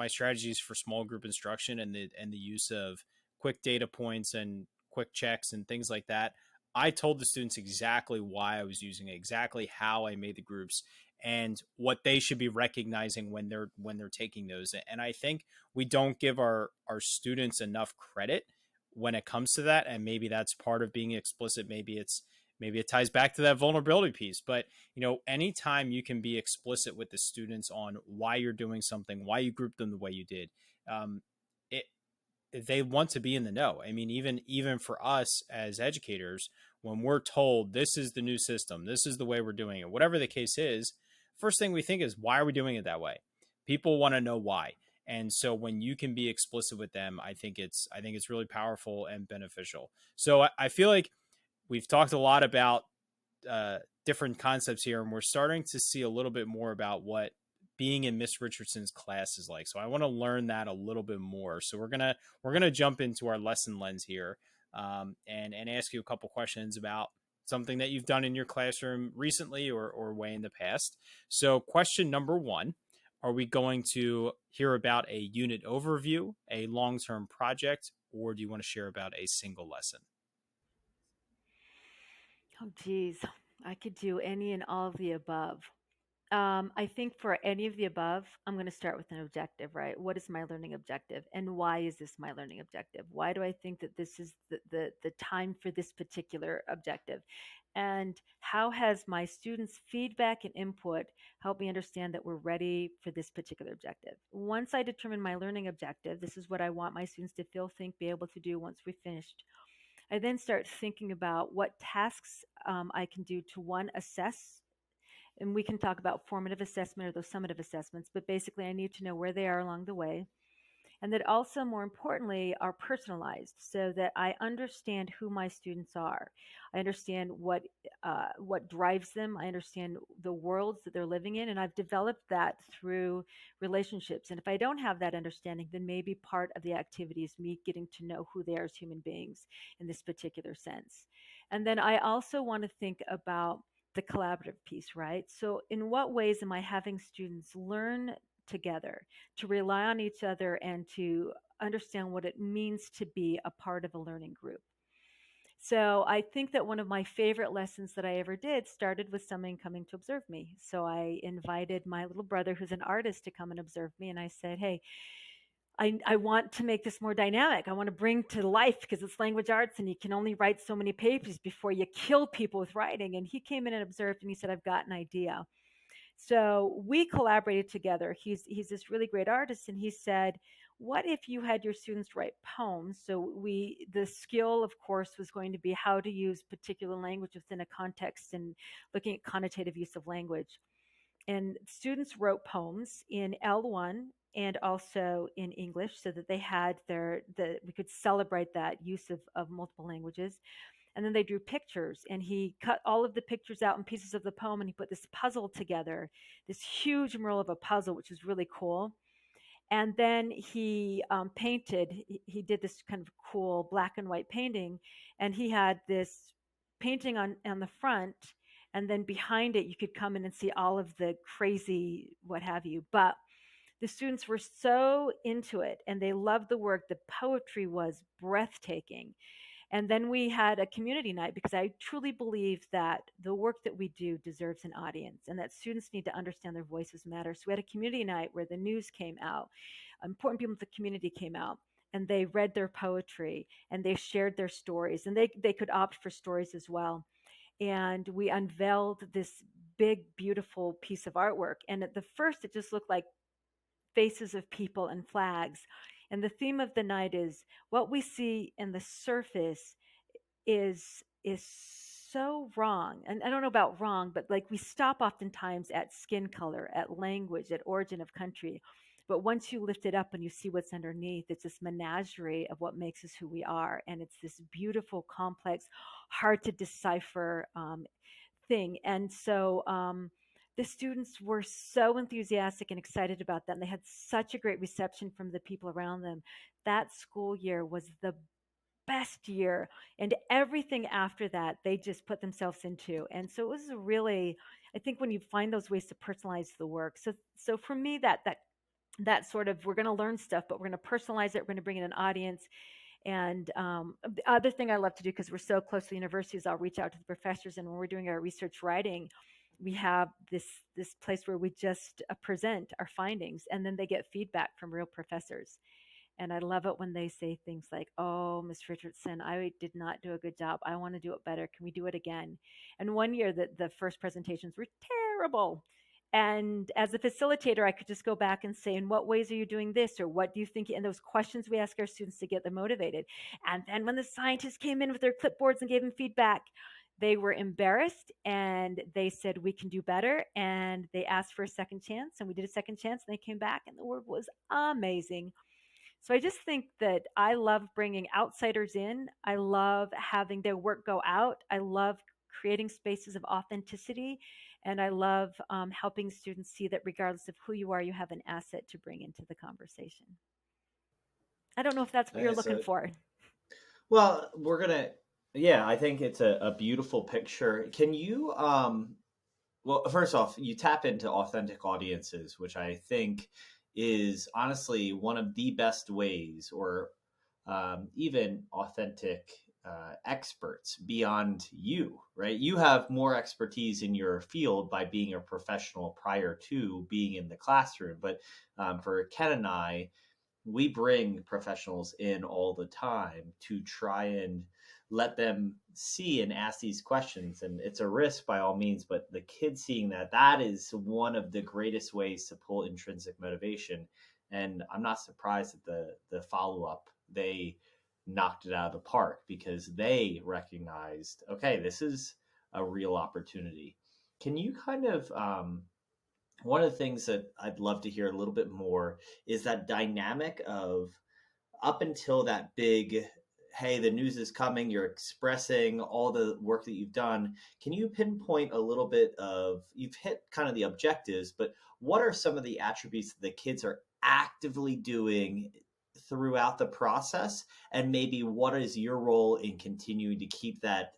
strategies for small group instruction and the use of quick data points and quick checks and things like that, I told the students exactly why I was using it, exactly how I made the groups, and what they should be recognizing when they're taking those. And I think we don't give our students enough credit when it comes to that. And maybe that's part of being explicit. Maybe it ties back to that vulnerability piece. But anytime you can be explicit with the students on why you're doing something, why you grouped them the way you did, it they want to be in the know. I mean, even for us as educators, when we're told this is the new system, this is the way we're doing it, whatever the case is, first thing we think is, why are we doing it that way? People want to know why. And so when you can be explicit with them, I think it's really powerful and beneficial. So I feel like we've talked a lot about different concepts here, and we're starting to see a little bit more about what being in Miss Richardson's class is like. So I want to learn that a little bit more. So we're gonna jump into our lesson lens here, and ask you a couple questions about something that you've done in your classroom recently or way in the past. So question number one: are we going to hear about a unit overview, a long-term project, or do you want to share about a single lesson? Oh, geez, I could do any and all of the above. I think for any of the above, I'm going to start with an objective, right? What is my learning objective, and why is this my learning objective? Why do I think that this is the time for this particular objective? And how has my students' feedback and input helped me understand that we're ready for this particular objective? Once I determine my learning objective, this is what I want my students to feel, think, be able to do once we've finished. I then start thinking about what tasks I can do to, one, assess, and we can talk about formative assessment or those summative assessments, but basically I need to know where they are along the way. And that also, more importantly, are personalized so that I understand who my students are. I understand what drives them. I understand the worlds that they're living in, and I've developed that through relationships. And if I don't have that understanding, then maybe part of the activity is me getting to know who they are as human beings in this particular sense. And then I also want to think about the collaborative piece, right? So, in what ways am I having students learn together, to rely on each other, and to understand what it means to be a part of a learning group? So, I think that one of my favorite lessons that I ever did started with someone coming to observe me. So, I invited my little brother, who's an artist, to come and observe me. And I said, hey, I want to make this more dynamic. I want to bring to life, because it's language arts and you can only write so many pages before you kill people with writing. And he came in and observed, and he said, I've got an idea. So we collaborated together. He's this really great artist, and he said, what if you had your students write poems? So the skill, of course, was going to be how to use particular language within a context and looking at connotative use of language. And students wrote poems in L1 and also in English so that they had we could celebrate that use of multiple languages. And then they drew pictures, and he cut all of the pictures out in pieces of the poem, and he put this puzzle together, this huge mural of a puzzle, which was really cool. And then he painted, he did this kind of cool black and white painting, and he had this painting on the front, and then behind it you could come in and see all of the crazy what have you. But the students were so into it and they loved the work. The poetry was breathtaking. And then we had a community night because I truly believe that the work that we do deserves an audience and that students need to understand their voices matter. So we had a community night where the news came out, important people in the community came out, and they read their poetry and they shared their stories, and they could opt for stories as well. And we unveiled this big, beautiful piece of artwork. And at the first, it just looked like faces of people and flags. And the theme of the night is what we see in the surface is so wrong. And I don't know about wrong, but like we stop oftentimes at skin color, at language, at origin of country. But once you lift it up and you see what's underneath, it's this menagerie of what makes us who we are. And it's this beautiful, complex, hard to decipher thing. And so the students were so enthusiastic and excited about that. And they had such a great reception from the people around them. That school year was the best year. And everything after that, they just put themselves into. And so it was really, I think when you find those ways to personalize the work. So for me, that sort of, we're going to learn stuff, but we're going to personalize it. We're going to bring in an audience. And the other thing I love to do, because we're so close to the university, is I'll reach out to the professors. And when we're doing our research writing, we have this place where we just present our findings, and then they get feedback from real professors. And I love it when they say things like, "Oh, Miss Richardson, I did not do a good job. I want to do it better. Can we do it again?" And one year, the first presentations were terrible. And as a facilitator, I could just go back and say, "In what ways are you doing this?" Or "What do you think?" And those questions we ask our students to get them motivated. And then when the scientists came in with their clipboards and gave them feedback, they were embarrassed and they said, "We can do better." And they asked for a second chance, and we did a second chance, and they came back, and the work was amazing. So I just think that I love bringing outsiders in. I love having their work go out. I love creating spaces of authenticity. And I love helping students see that regardless of who you are, you have an asset to bring into the conversation. I don't know if that's what you're looking So, for. well, we're gonna, yeah, I think it's a beautiful picture. Can you, well, first off, you tap into authentic audiences, which I think is honestly one of the best ways, or even authentic experts beyond you, right? You have more expertise in your field by being a professional prior to being in the classroom. But for Ken and I, we bring professionals in all the time to try and let them see and ask these questions. And it's a risk by all means, but the kids seeing that is one of the greatest ways to pull intrinsic motivation. And I'm not surprised at the follow-up. They knocked it out of the park because they recognized, okay, this is a real opportunity. Can you kind of one of the things that I'd love to hear a little bit more is that dynamic of up until that big, hey, the news is coming, you're expressing all the work that you've done. Can you pinpoint a little bit of, you've hit kind of the objectives, but what are some of the attributes that the kids are actively doing throughout the process? And maybe what is your role in continuing to keep that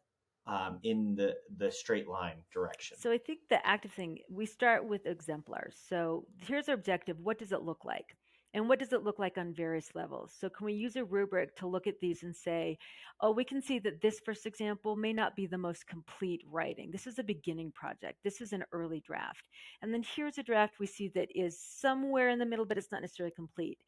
in the straight line direction? So I think the active thing, we start with exemplars. So here's our objective. What does it look like? And what does it look like on various levels? So can we use a rubric to look at these and say, oh, we can see that this first example may not be the most complete writing. This is a beginning project. This is an early draft. And then here's a draft we see that is somewhere in the middle, but it's not necessarily complete.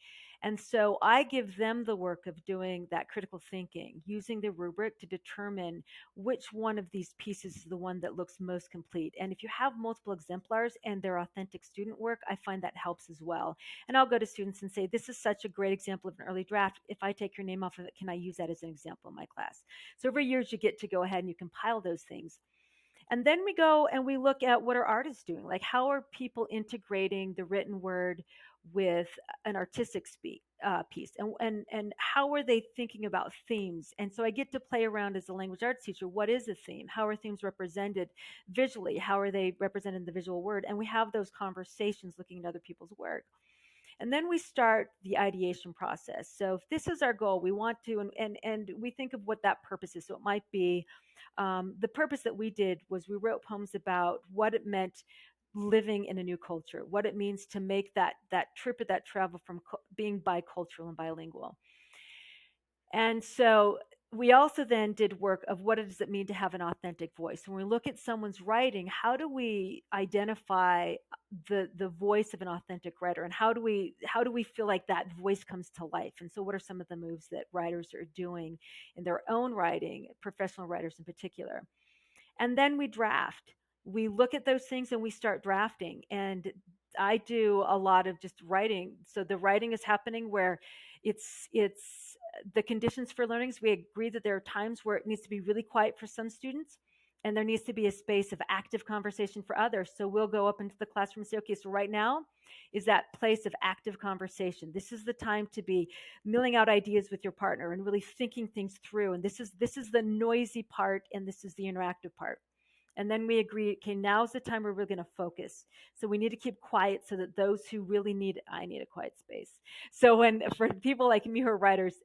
And so I give them the work of doing that critical thinking, using the rubric to determine which one of these pieces is the one that looks most complete. And if you have multiple exemplars and they're authentic student work, I find that helps as well. And I'll go to students and say, this is such a great example of an early draft. If I take your name off of it, can I use that as an example in my class? So over years, you get to go ahead and you compile those things. And then we go and we look at what are artists doing? Like, how are people integrating the written word with an artistic piece? And how are they thinking about themes? And so I get to play around as a language arts teacher. What is a theme? How are themes represented visually? How are they represented in the visual word? And we have those conversations looking at other people's work. And then we start the ideation process. So if this is our goal, we want to, and we think of what that purpose is. So it might be the purpose that we did was we wrote poems about what it meant living in a new culture, what it means to make that trip or that travel from being bicultural and bilingual. And so we also then did work of what does it mean to have an authentic voice. When we look at someone's writing, how do we identify the voice of an authentic writer, and how do we feel like that voice comes to life? And so what are some of the moves that writers are doing in their own writing, professional writers in particular? And then we draft. We look at those things and we start drafting. And I do a lot of just writing. So the writing is happening where it's the conditions for learnings. We agree that there are times where it needs to be really quiet for some students, and there needs to be a space of active conversation for others. So we'll go up into the classroom and say, okay, so right now is that place of active conversation. This is the time to be milling out ideas with your partner and really thinking things through. And this is the noisy part, and this is the interactive part. And then we agree, okay, now's the time where we're going to focus. So we need to keep quiet so that those who really I need a quiet space. So for people like me who are writers,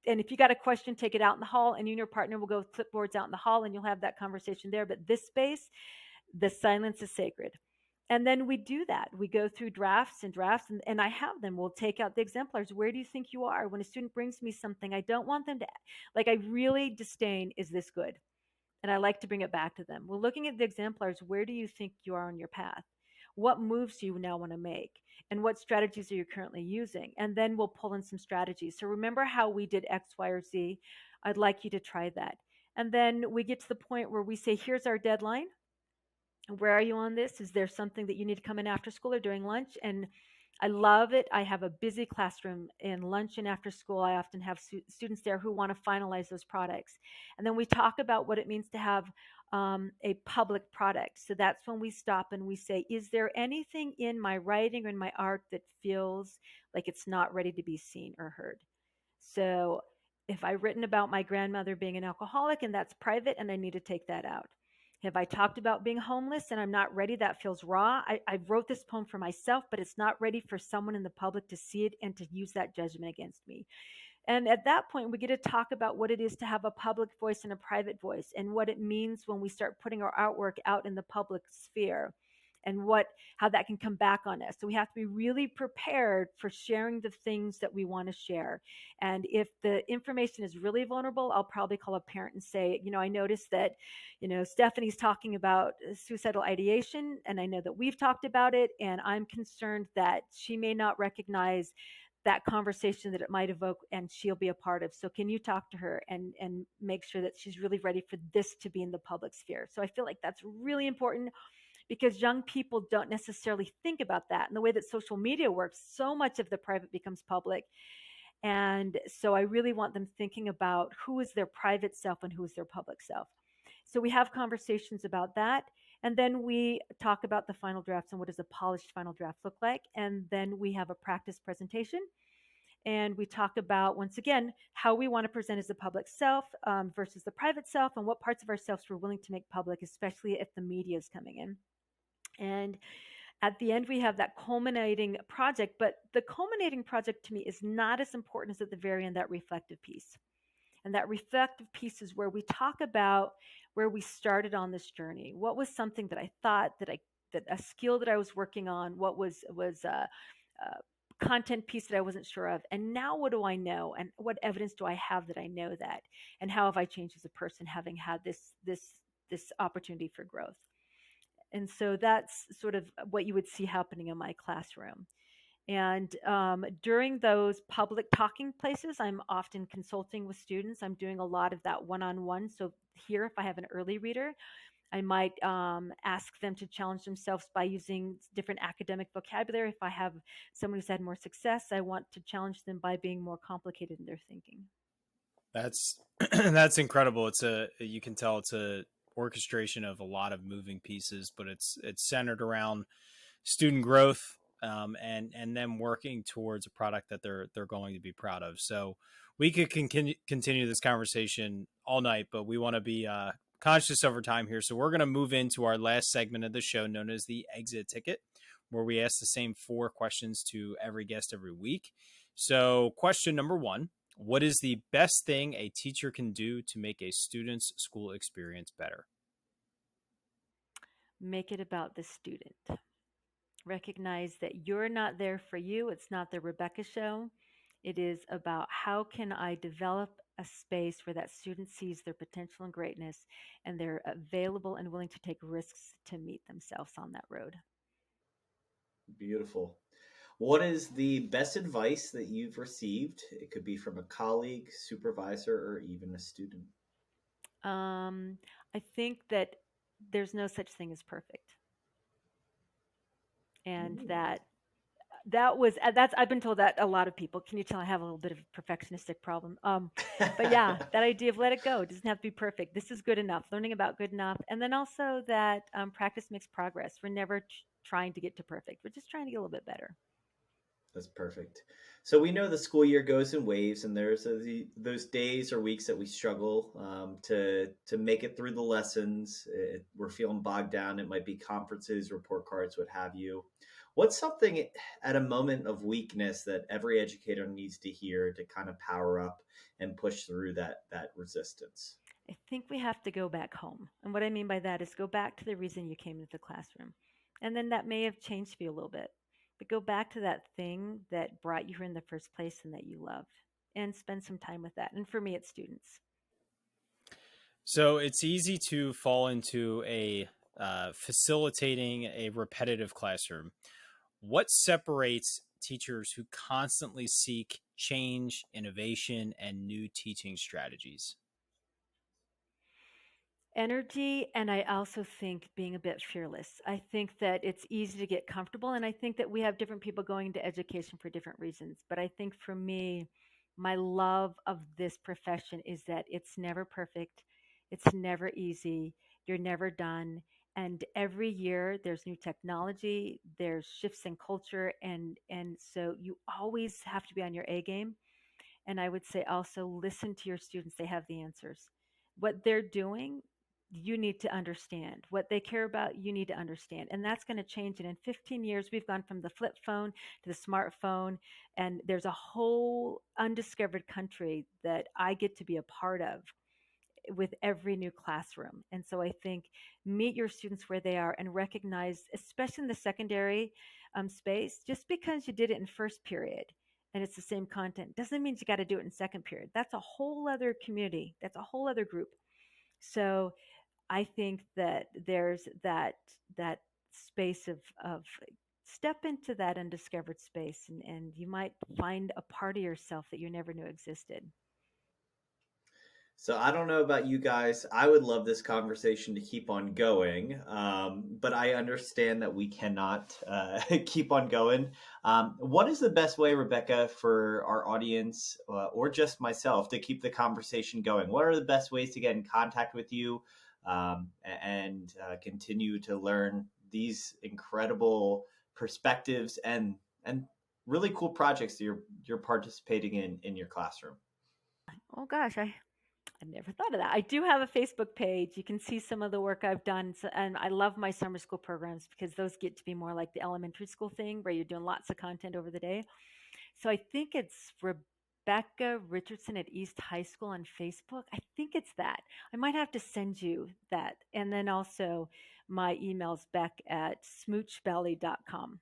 and if you got a question, take it out in the hall, and you and your partner will go with clipboards out in the hall, and you'll have that conversation there. But this space, the silence is sacred. And then we do that. We go through drafts and drafts, and I have them. We'll take out the exemplars. Where do you think you are? When a student brings me something, I don't want them to, like, I really disdain, is this good? And I like to bring it back to them. We're looking at the exemplars. Where do you think you are on your path? What moves do you now want to make? And what strategies are you currently using? And then we'll pull in some strategies. So remember how we did X, Y, or Z? I'd like you to try that. And then we get to the point where we say, here's our deadline. Where are you on this? Is there something that you need to come in after school or during lunch? And I love it. I have a busy classroom in lunch and after school. I often have students there who want to finalize those products. And then we talk about what it means to have a public product. So that's when we stop and we say, is there anything in my writing or in my art that feels like it's not ready to be seen or heard? So if I've written about my grandmother being an alcoholic and that's private and I need to take that out. Have I talked about being homeless and I'm not ready? That feels raw. I wrote this poem for myself, but it's not ready for someone in the public to see it and to use that judgment against me. And at that point, we get to talk about what it is to have a public voice and a private voice, and what it means when we start putting our artwork out in the public sphere, and how that can come back on us. So we have to be really prepared for sharing the things that we want to share. And if the information is really vulnerable, I'll probably call a parent and say, I noticed that, Stephanie's talking about suicidal ideation, and I know that we've talked about it, and I'm concerned that she may not recognize that conversation that it might evoke and she'll be a part of. So can you talk to her and make sure that she's really ready for this to be in the public sphere? So I feel like that's really important, because young people don't necessarily think about that. And the way that social media works, so much of the private becomes public. And so I really want them thinking about who is their private self and who is their public self. So we have conversations about that. And then we talk about the final drafts and what does a polished final draft look like. And then we have a practice presentation. And we talk about, once again, how we want to present as the public self versus the private self, and what parts of ourselves we're willing to make public, especially if the media is coming in. And at the end, we have that culminating project. But the culminating project to me is not as important as at the very end, that reflective piece. And that reflective piece is where we talk about where we started on this journey. What was something that I thought that a skill that I was working on? What was a content piece that I wasn't sure of? And now what do I know? And what evidence do I have that I know that? And how have I changed as a person, having had this opportunity for growth? And so that's sort of what you would see happening in my classroom. And during those public talking places, I'm often consulting with students. I'm doing a lot of that one-on-one. So here, if I have an early reader, I might ask them to challenge themselves by using different academic vocabulary. If I have someone who's had more success, I want to challenge them by being more complicated in their thinking. That's that's incredible. You can tell it's a orchestration of a lot of moving pieces, but it's centered around student growth, and them working towards a product that they're going to be proud of. So we could continue this conversation all night, but we want to be conscious over time here. So we're going to move into our last segment of the show, known as the exit ticket, where we ask the same 4 questions to every guest every week. So question number 1, what is the best thing a teacher can do to make a student's school experience better? Make it about the student. Recognize that you're not there for you. It's not the Rebecca show. It is about how can I develop a space where that student sees their potential and greatness and they're available and willing to take risks to meet themselves on that road. Beautiful. What is the best advice that you've received? It could be from a colleague, supervisor, or even a student. I think that there's no such thing as perfect, and Ooh. that's I've been told that a lot of people. Can you tell I have a little bit of a perfectionistic problem? But yeah, that idea of let it go. It doesn't have to be perfect. This is good enough. Learning about good enough, and then also that practice makes progress. We're never trying to get to perfect. We're just trying to get a little bit better. That's perfect. So we know the school year goes in waves, and there's those days or weeks that we struggle to make it through the lessons. We're feeling bogged down. It might be conferences, report cards, what have you. What's something at a moment of weakness that every educator needs to hear to kind of power up and push through that resistance? I think we have to go back home. And what I mean by that is go back to the reason you came into the classroom. And then that may have changed for you a little bit. But go back to that thing that brought you here in the first place and that you loved and spend some time with that. And for me, it's students. So it's easy to fall into a facilitating a repetitive classroom. What separates teachers who constantly seek change, innovation, and new teaching strategies? Energy, and I also think being a bit fearless. I think that it's easy to get comfortable, and I think that we have different people going into education for different reasons. But I think for me, my love of this profession is that it's never perfect, it's never easy, you're never done. And every year there's new technology, there's shifts in culture, and so you always have to be on your A game. And I would say also listen to your students. They have the answers. What they're doing, you need to understand. What they care about, you need to understand. And that's going to change. And in 15 years, we've gone from the flip phone to the smartphone. And there's a whole undiscovered country that I get to be a part of with every new classroom. And so I think meet your students where they are and recognize, especially in the secondary space, just because you did it in first period and it's the same content doesn't mean you got to do it in second period. That's a whole other community. That's a whole other group. So I think that there's that space of step into that undiscovered space and you might find a part of yourself that you never knew existed. So I don't know about you guys. I would love this conversation to keep on going, but I understand that we cannot keep on going. What is the best way, Rebecca, for our audience or just myself to keep the conversation going? What are the best ways to get in contact with you and continue to learn these incredible perspectives and really cool projects that you're participating in your classroom? Oh gosh, I never thought of that. I do have a Facebook page. You can see some of the work I've done. So, and I love my summer school programs because those get to be more like the elementary school thing where you're doing lots of content over the day. So I think it's Rebecca Richardson at East High School on Facebook. I think it's that. I might have to send you that. And then also my email's beck@smoochbelly.com.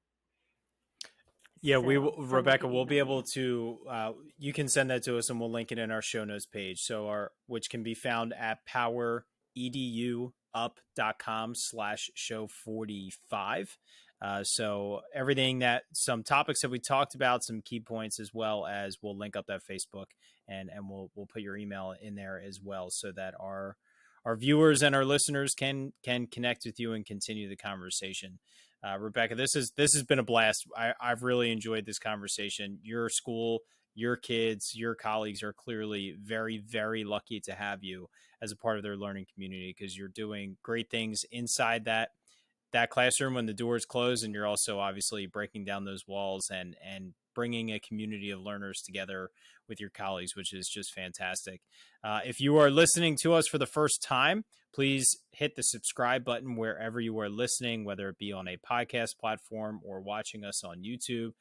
Yeah, we So will, someone Rebecca. could We'll be email able me. to. You can send that to us, and we'll link it in our show notes page. So which can be found at powereduup.com/show 45. So everything some topics that we talked about, some key points, as well as we'll link up that Facebook and we'll put your email in there as well, so that our viewers and our listeners can connect with you and continue the conversation. Rebecca, this has been a blast. I've really enjoyed this conversation. Your school, your kids, your colleagues are clearly very, very lucky to have you as a part of their learning community, because you're doing great things inside that classroom when the doors close, and you're also obviously breaking down those walls and bringing a community of learners together with your colleagues, which is just fantastic. If you are listening to us for the first time, please hit the subscribe button wherever you are listening, whether it be on a podcast platform or watching us on YouTube.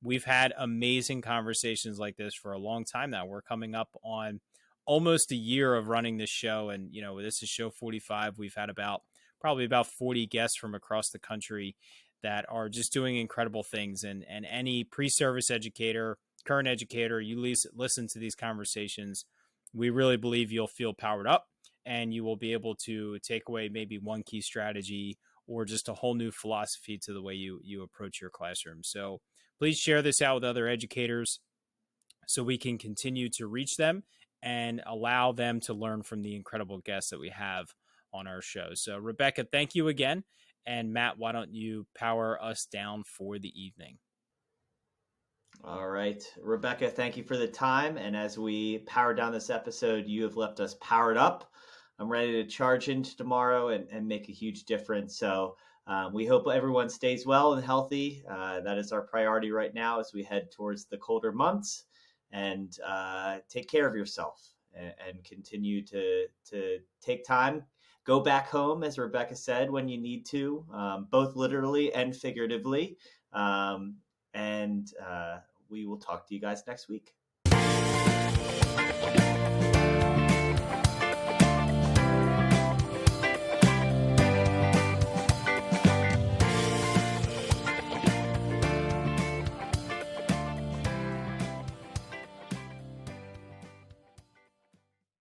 We've had amazing conversations like this for a long time now. We're coming up on almost a year of running this show, and this is show 45. We've had probably about 40 guests from across the country that are just doing incredible things. And any pre-service educator, current educator, you listen to these conversations, we really believe you'll feel powered up, and you will be able to take away maybe one key strategy or just a whole new philosophy to the way you approach your classroom. So please share this out with other educators so we can continue to reach them and allow them to learn from the incredible guests that we have on our show. So Rebecca, thank you again. And Matt, why don't you power us down for the evening? All right, Rebecca, thank you for the time. And as we power down this episode, you have left us powered up. I'm ready to charge into tomorrow and make a huge difference. So we hope everyone stays well and healthy. That is our priority right now as we head towards the colder months. And take care of yourself and continue to take time. Go back home, as Rebecca said, when you need to, both literally and figuratively. And we will talk to you guys next week.